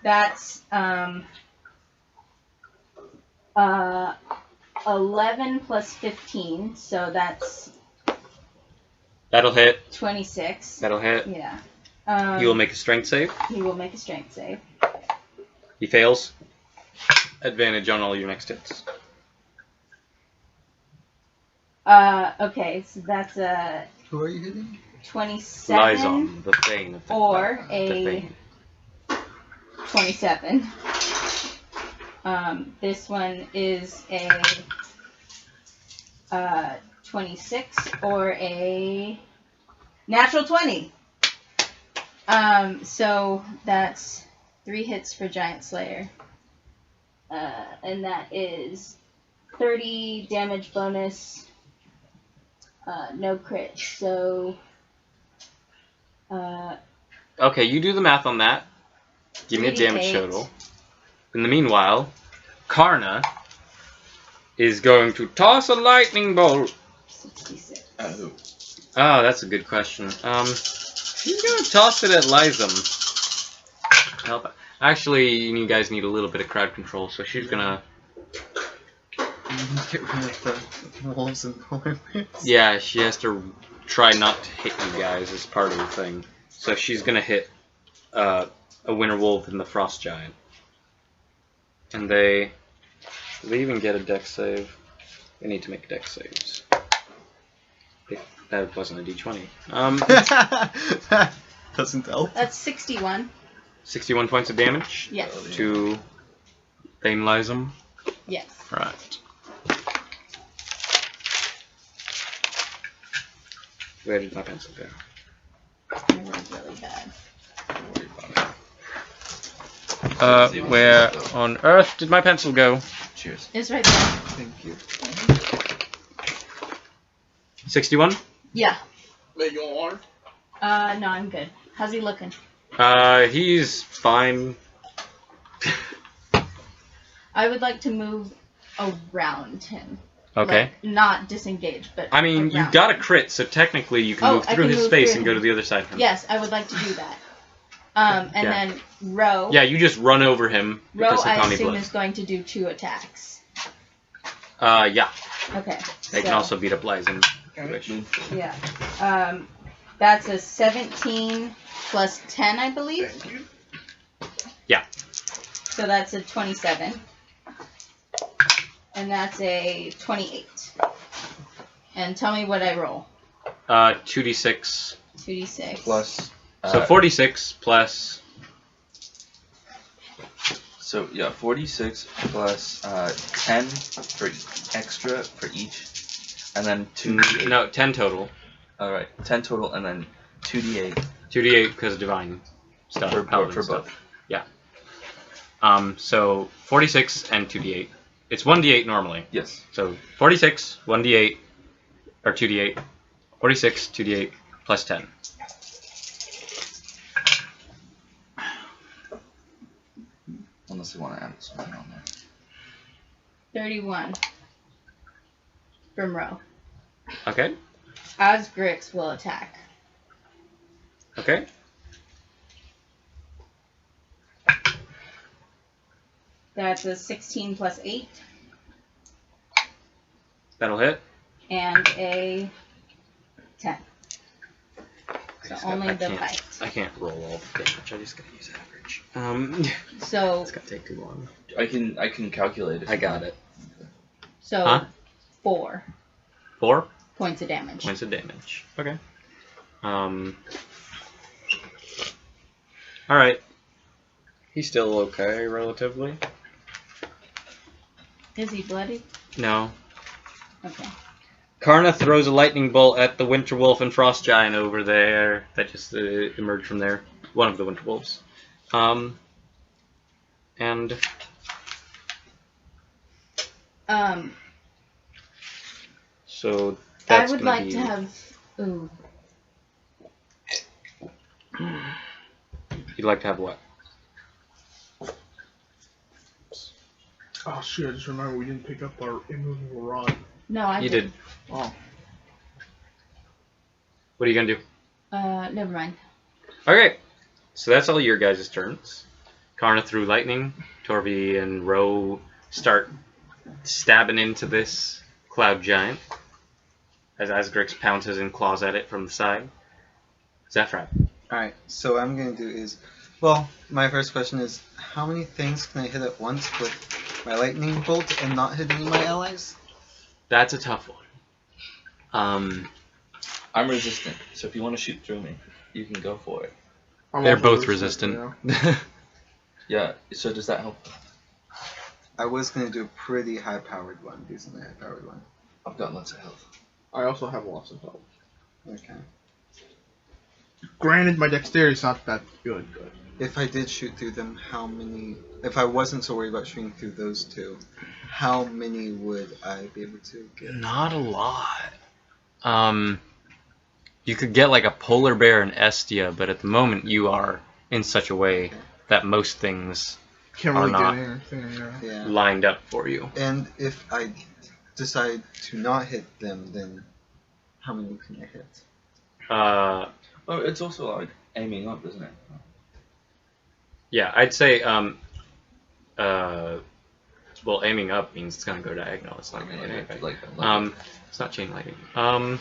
That's 11 plus 15, so that's That'll hit. 26. That'll hit. Yeah. He will make a strength save. He will make a strength save. He fails. Advantage on all your next hits. Okay, so that's a Who are you hitting? 27 Lyzon, the Thane. or the a Thane. 27. This one is a 26 or a natural 20. So that's 3 hits for Giant Slayer. And that is 30 damage bonus, no crit. So, Okay, you do the math on that. Give me a damage 3d8. total. In the meanwhile, Karna is going to toss a lightning bolt. 66. Who? Oh, that's a good question. She's gonna toss it at Lyzum. Help. Actually, you guys need a little bit of crowd control, so she's gonna. Get rid of the wolves and polar bears. Yeah, she has to try not to hit you guys as part of the thing. So she's gonna hit a winter wolf and the frost giant, and they even get a dex save. They need to make dex saves. That wasn't a d20. Doesn't help. That's 61. 61 points of damage Yes. to Thane Lyzum. Yes. Right. Where did my pencil go? I rolled really bad. Don't worry about it. Where on earth did my pencil go? Cheers. It's right there. Thank you. 61? Yeah. Make your arm. No, I'm good. How's he looking? He's fine. I would like to move around him. Okay. Like, not disengage, but I mean, you around got a him. crit, so technically you can Oh, move I through can his move space through and go him. to the other side of him. Yes, I would like to do that. And Yeah. then Ro. Yeah, you just run over him Ro, because of I Tommy assume, Blood. is going to do 2 attacks. Yeah. Okay. They can also beat up Lizen. if you wish. Yeah. That's a 17 plus 10, I believe. Thank you. Yeah. So that's a 27. And that's a 28. And tell me what I roll. 2d6. 2d6. Plus. So 46 plus. So yeah, 46 plus 10 for extra for each, and then 2d8. No, 10 total. All right, 10 total, and then 2d8 2d8 because divine stuff. for paladin both. stuff. Yeah. So 46 and 2d8. It's 1d8 normally. Yes. So 46, 1d8, or 2d8. 46, 2d8 plus 10. Unless you want to add something on there. 31 from row. Okay. Osgrix will attack. Okay. That's a 16 plus 8 That'll hit. and a 10. So only the fight. I can't roll all the damage. I just gotta use average. So It's gonna take too long. I can calculate it. I got it. so Huh? 4 4 points of damage. points of damage. Okay. Alright. He's still okay, relatively. Is he bloody? No. Okay. Karna throws a lightning bolt at the Winter Wolf and Frost Giant over there that just emerged from there. One of the Winter Wolves. And so that's I would gonna like be... to have. Ooh. You'd like to have what? Oh shit! I just remember we didn't pick up our immovable rod. No, I You did. Oh. What are you gonna do? Never mind. Okay, so that's all your guys' turns. Karna threw lightning. Torvi and Ro start stabbing into this cloud giant as Asgrix pounces and claws at it from the side. Zephyr. Alright, so what I'm going to do is, well, my first question is, how many things can I hit at once with my lightning bolt and not hit any of my allies? That's a tough one. I'm resistant, so if you want to shoot through me, you can go for it. They're also both resistant. yeah. Yeah. So does that help? I was going to do a pretty high-powered one, using the high-powered one. I've got lots of health. I also have lots of health. Okay. Granted, my dexterity's not that good, but If I did shoot through them, how many... If I wasn't so worried about shooting through those two, how many would I be able to get? Not a lot. You could get like a polar bear and Estia, but at the moment you are in such a way that most things can't Are really not. get anything. Yeah. Yeah. lined up for you. And if I decide to not hit them, then how many can I hit? Oh, it's also like aiming up, isn't it? Yeah, I'd say well, aiming up means it's gonna go diagonal. It's not gonna hit anything. It's not chain lightning.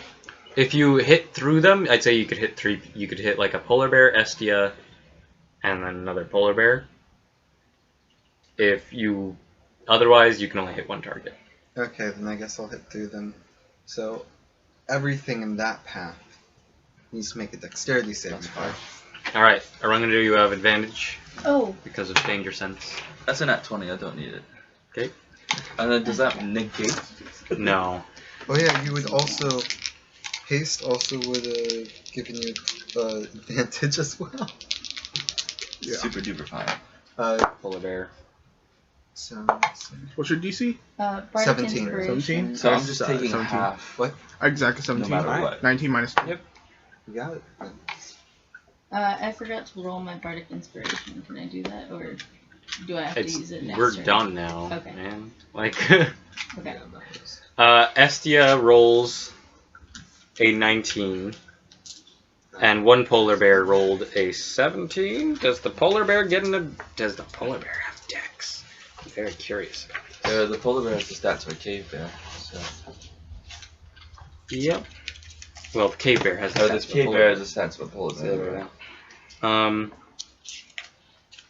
If you hit through them, I'd say you could hit 3. You could hit like a polar bear, Estia, and then another polar bear. If you, otherwise, you can only hit one target. Okay, then I guess I'll hit through them. So, everything in that path needs to make a dexterity saving throw. All right, Arungandir, you have advantage Oh, because of danger sense. That's a nat 20. I don't need it. Okay. And then does that negate? No. Oh yeah, you would also... Haste also would have given you advantage as well. Yeah. Super duper fine. Polar bear. So, What's your DC? Bardic 17. Inspiration. 17? So I'm just taking 17. half. what? Exactly 17. No matter what. 19 minus 2. Yep. You got it. Then. I forgot to roll my Bardic Inspiration. Can I do that, or do I have to use it next We're turn? done now, Okay. man. Like, Okay. Estia rolls a 19, and one polar bear rolled a 17. Does the polar bear get in a... Does the polar bear have dex? I'm very curious about The polar bear has the stats of a cave bear. So. Yep. Well, the cave bear has the Oh, stats this of a cave polar bear bear. has the stats of a polar It's the other way bear. around.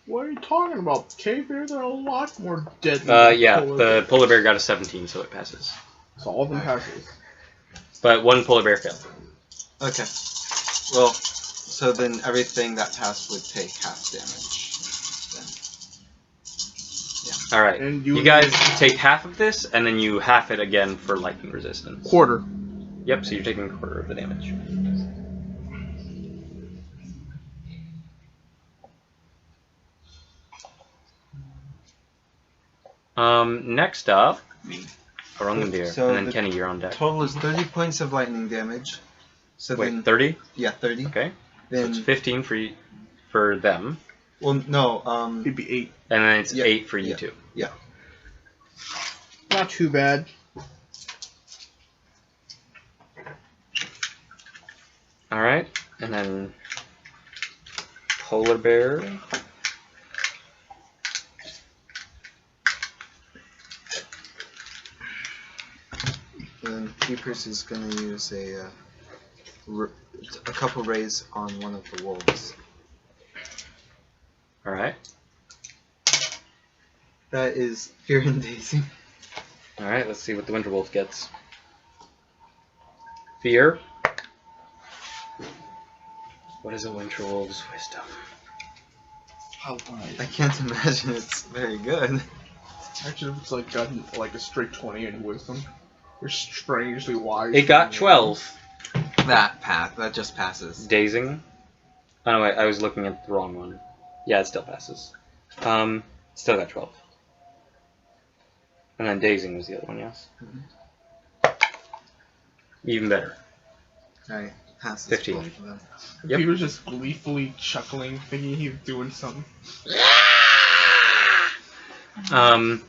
What are you talking about? Cave bears are a lot more deadly. Yeah, than the polar bear got a 17, so it passes. So all of them passes. But one polar bear failed. Okay. Well, so then everything that passed would take half damage. Then. Alright, And you guys take half of this, and then you half it again for lightning resistance. Quarter. Yep, so you're taking a quarter of the damage. Next up, Aurungandir, So and then the Kenny, you're on deck. Total is 30 points of lightning damage. So then, Wait, 30? yeah, 30. Okay. So Then, it's 15 for them, well, no, It'd be 8. and then it's Yeah, 8 for you yeah. two. Not too bad. Alright, and then polar bear. then Keepers is going to use a couple rays on one of the wolves. Alright. That is Fear and Daisy. Alright, let's see what the Winter Wolf gets. Fear. What is a Winter Wolf's wisdom? How wide? I can't imagine it's very good. Actually, if it's like gotten like a straight 20 in wisdom, you're strangely wise. It got 12. That just passes. Dazing. Oh no, wait, I was looking at the wrong one. Yeah, it still passes. Still got 12. And then dazing was the other one, yes? Even better. Alright, passes. 15. both of them. Yep. He was just gleefully chuckling, thinking he's doing something. And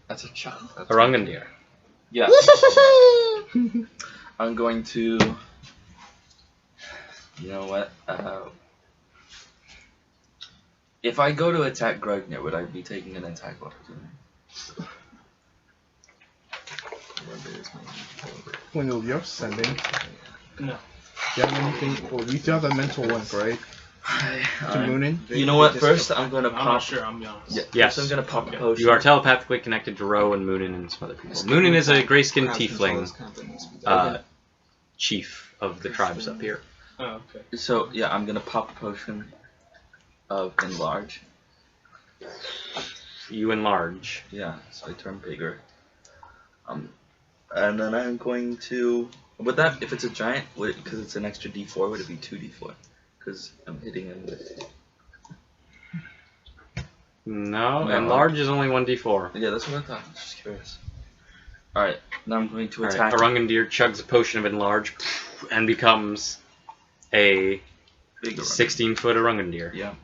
That's a chuckle. Aurungandir. Yeah. I'm going to. You know what? If I go to attack Grugnir, would I be taking an attack opportunity? When you're sending. No. Do you have anything? Well, you still have that mental link, right? To Alright. Moonin? You know what? First, I'm gonna I'm pop. not sure, I'm honest. Yeah, Yes. First I'm gonna pop a Okay. potion. You are telepathically connected to Ro and Moonin and some other people. Moonin is a gray-skinned tiefling, chief of the tribes up here. Oh, okay. So yeah, I'm gonna pop a potion of enlarge. You enlarge. Yeah, so I turn bigger. And then I'm going to. Would that, if it's a giant, would because it's an extra D4, would it be 2D4? Because I'm hitting him with. No, No. enlarge is only 1d4. Yeah, that's what I thought. I was just curious. Alright, now I'm going to Alright, attack. Aurungandir chugs a potion of enlarge and becomes a Bigger 16-foot Aurungandir. Yeah.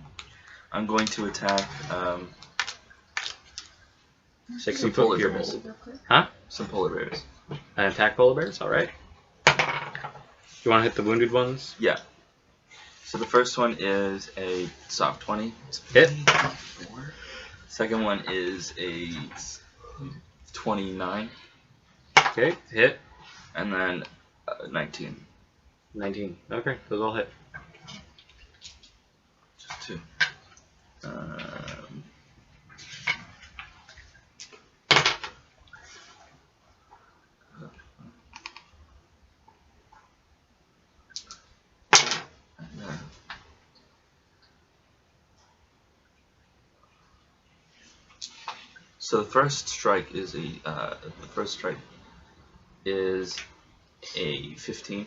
I'm going to attack 16-foot polar pure bears. bolt. Huh? Some polar bears. And attack polar bears? Alright. You want to hit the wounded ones? Yeah. So the first one is a soft 20. Hit. Second one is a 29. Okay, hit. And then 19. 19. Okay, those all hit. Just two. So the first strike is a 15.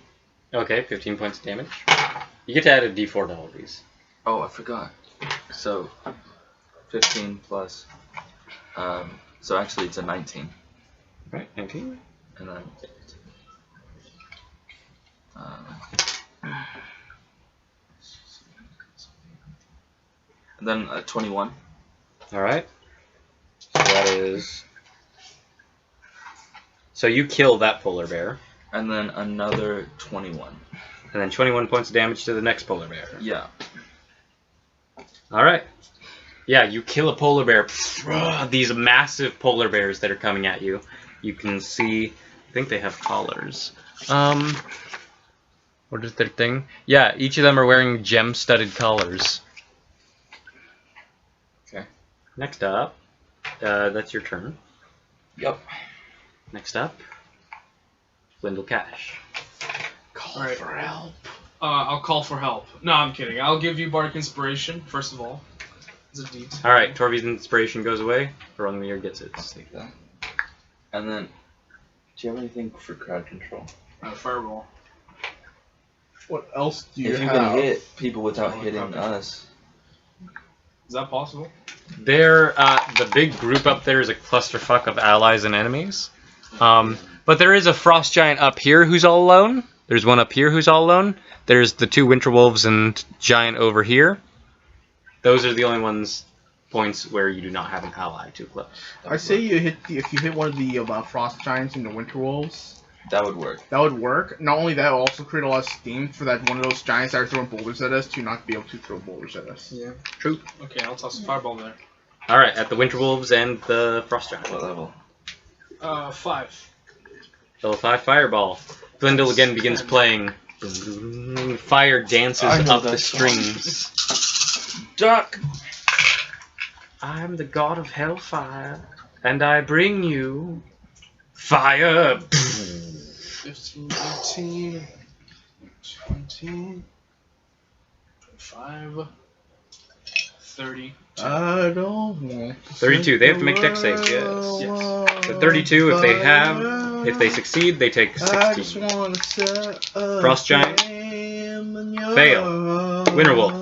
Okay, 15 points of damage. You get to add a d4 to all these. Oh, I forgot. So 15 plus. So actually it's a 19. Right, 19. And then. And then 21. Alright. So that is. So you kill that polar bear. And then another 21. And then 21 points of damage to the next polar bear. Yeah. Alright. Yeah, you kill a polar bear. These massive polar bears that are coming at you. You can see. I think they have collars. What is their thing? Yeah, each of them are wearing gem-studded collars. Okay. Next up, that's your turn. Yep. Next up, Wendell Cash. Call for help. I'll call for help. No, I'm kidding. I'll give you Bardic Inspiration, first of all. It's a D10. Alright, Torby's inspiration goes away. Wrongmere gets it. I'll take that. And then, do you have anything for crowd control? Fireball. What else do you If you have? can hit people without Oh, hitting okay. us. Is that possible? There, the big group up there is a clusterfuck of allies and enemies. But there is a frost giant up here who's all alone. There's one up here who's all alone. There's the two winter wolves and giant over here. Those are the only points where you do not have an ally too close. I say you hit if you hit one of the frost giants and the winter wolves. That would work. That would work. Not only that, it will also create a lot of steam for that one of those giants that are throwing boulders at us to not be able to throw boulders at us. Yeah. True. Okay, I'll toss a Fireball there. Alright, at the winter wolves and the frost giant. What level? 5. Level 5 fireball. Glendale again begins playing. Fire dances I know up the that song. strings. Duck! I'm the god of hellfire, and I bring you fire. 15, 18, 20, 25, 30. I don't want to 32. They have to make dex saves, yes. So 32, if they succeed, they take 16. Frost giant. Fail. Winter wolf.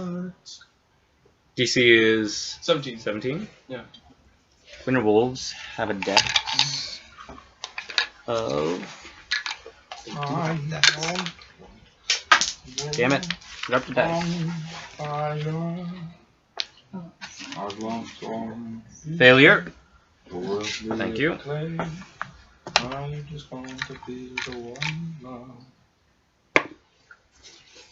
DC is 17. 17. Yeah. Winter wolves have a dex of. Damn it! Drop the dice. Failure. Thank you.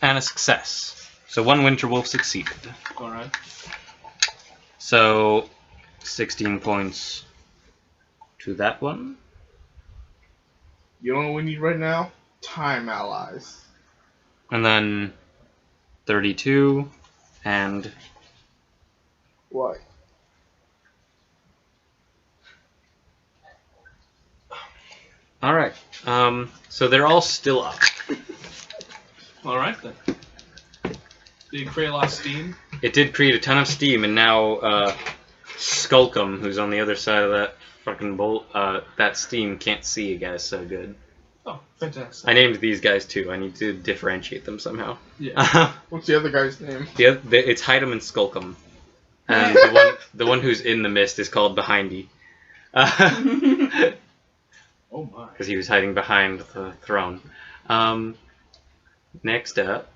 And a success. So one winter wolf succeeded. Alright. So 16 points to that one. You know what we need right now? Time allies. And then 32 and What? alright. So they're all still up. Alright then. Did you create a lot of steam? It did create a ton of steam, and now Skulkum, who's on the other side of that fucking bolt, that steam can't see you guys so good. Oh, fantastic. I named these guys too. I need to differentiate them somehow. Yeah. What's the other guy's name? It's Hydem and Skulkum. And the one who's in the mist is called Behindy. Oh my. Because he was hiding behind the throne. Next up,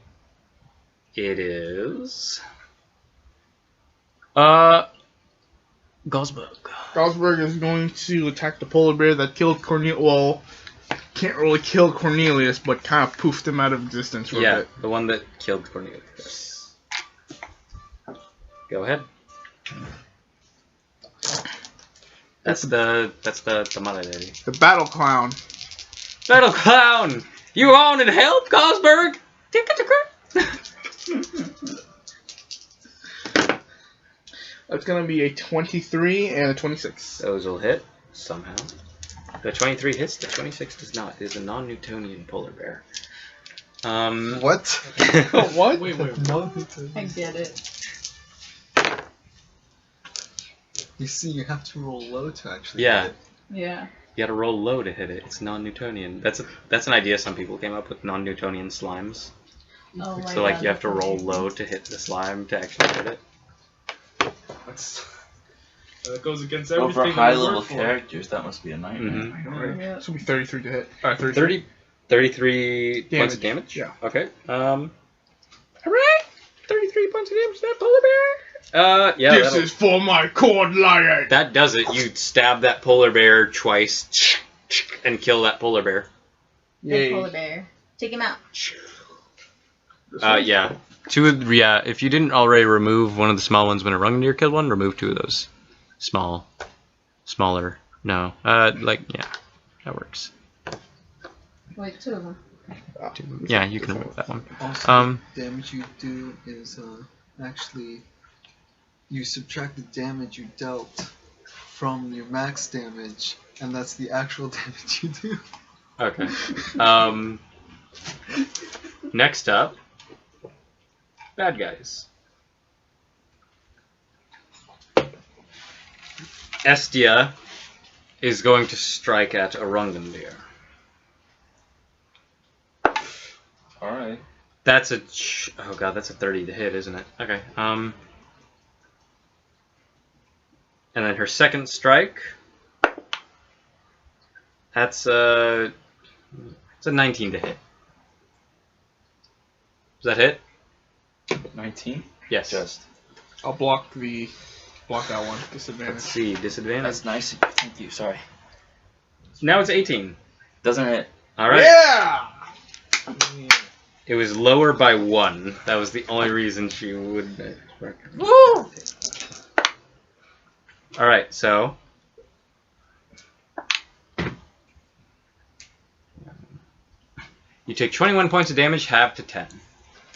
it is Gosberg. Gosberg is going to attack the polar bear that killed Cornelius. Well, can't really kill Cornelius, but kind of poofed him out of existence for a Yeah, bit. the one that killed Cornelius. Go ahead. That's the mother lady. The battle clown. Battle Clown! You wanted help, Gosberg? That's gonna be a 23 and a 26. Those will hit, somehow. The 23 hits, the 26 does not. It is a non-Newtonian polar bear. What? What? Wait. I get it. You see, you have to roll low to actually. Yeah. hit it. Yeah. You gotta roll low to hit it. It's non-Newtonian. That's an idea some people came up with, non-Newtonian slimes. Oh my So like God, you have to that's roll amazing. low to hit the slime to actually hit it. That goes against Well, everything. for high we level work for. characters, that must be a nightmare. Mhm. Alright. Yeah. This will be 33 to hit. 33. 33 points of damage? Yeah. Okay. Alright! 33 points of damage to that polar bear! Yeah, This is for my cord lion! that does it. You stab that polar bear twice and kill that polar bear. Big Yay. polar bear. Take him out. Yeah. Yeah, if you didn't already remove one of the small ones when a Rungandir killed one, remove 2 of those. Smaller. No. Yeah. That works. Wait, 2 of them. Yeah, you can remove that one. Also, the damage you do is actually you subtract the damage you dealt from your max damage, and that's the actual damage you do. Okay. Next up, bad guys. Estia is going to strike at Arungandir. Alright. That's a oh god, that's a 30 to hit, isn't it? Okay. And then her second strike. That's it's a 19 to hit. Does that hit? 19? Yes. Just. I'll block that one. Disadvantage. Let's see, disadvantage. That's nice. Thank you. Sorry. Now it's 18. Doesn't hit. All right. Yeah. It was lower by 1. That was the only reason she would. Woo! All right, so. You take 21 points of damage, half to 10.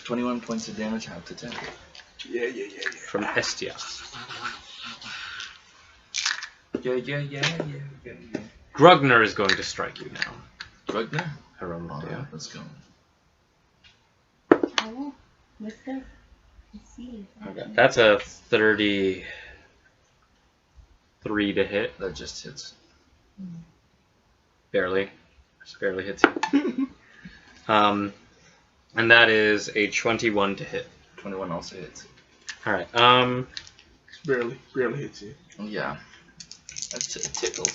21 points of damage, half to 10. Yeah. From Estia. Yeah. Grugner is going to strike you now. Grugner? Arungandir. Yeah, let's go. Oh, let's go. Let's see. Okay, that's a 33 to hit. That just hits. Barely. Just barely hits you. And that is a 21 to hit. 21 also hits. Alright, Barely hits you. Yeah. That's a tickle.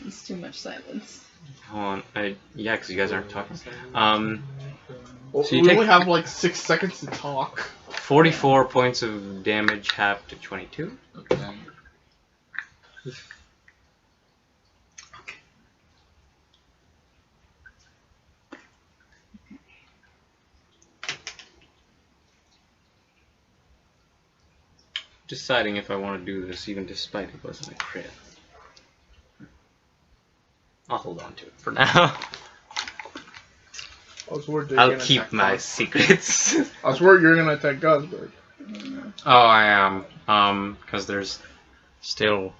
It's too much silence. Hold on. Yeah, because you guys aren't talking. Well, So you we take- only have like 6 seconds to talk. 44 points of damage, half to 22. Okay. Deciding if I want to do this, even despite it wasn't a crit. I'll hold on to it for now. I was worried I'll keep my secrets. I was worried you were gonna attack Gosberg. Oh, I am. Because there's still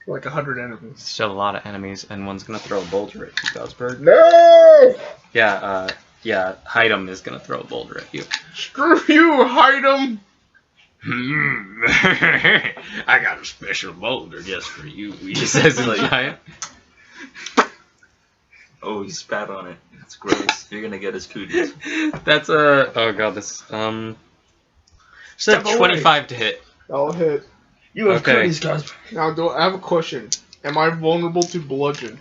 Like 100 enemies. a lot of enemies, and one's gonna throw a boulder at you, Gosberg. No! Yeah, Hytem is gonna throw a boulder at you. Screw you, hide him! I got a special boulder just for you, he says in the giant. Oh, he spat on it. That's gross. You're gonna get his cooties. That's a... Oh god, this... Step away. 25 to hit. I'll hit. You have Okay. cooties, guys. Now, I have a question. Am I vulnerable to bludgeon?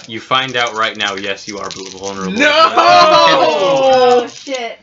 You find out right now, yes, you are vulnerable. No! Oh shit!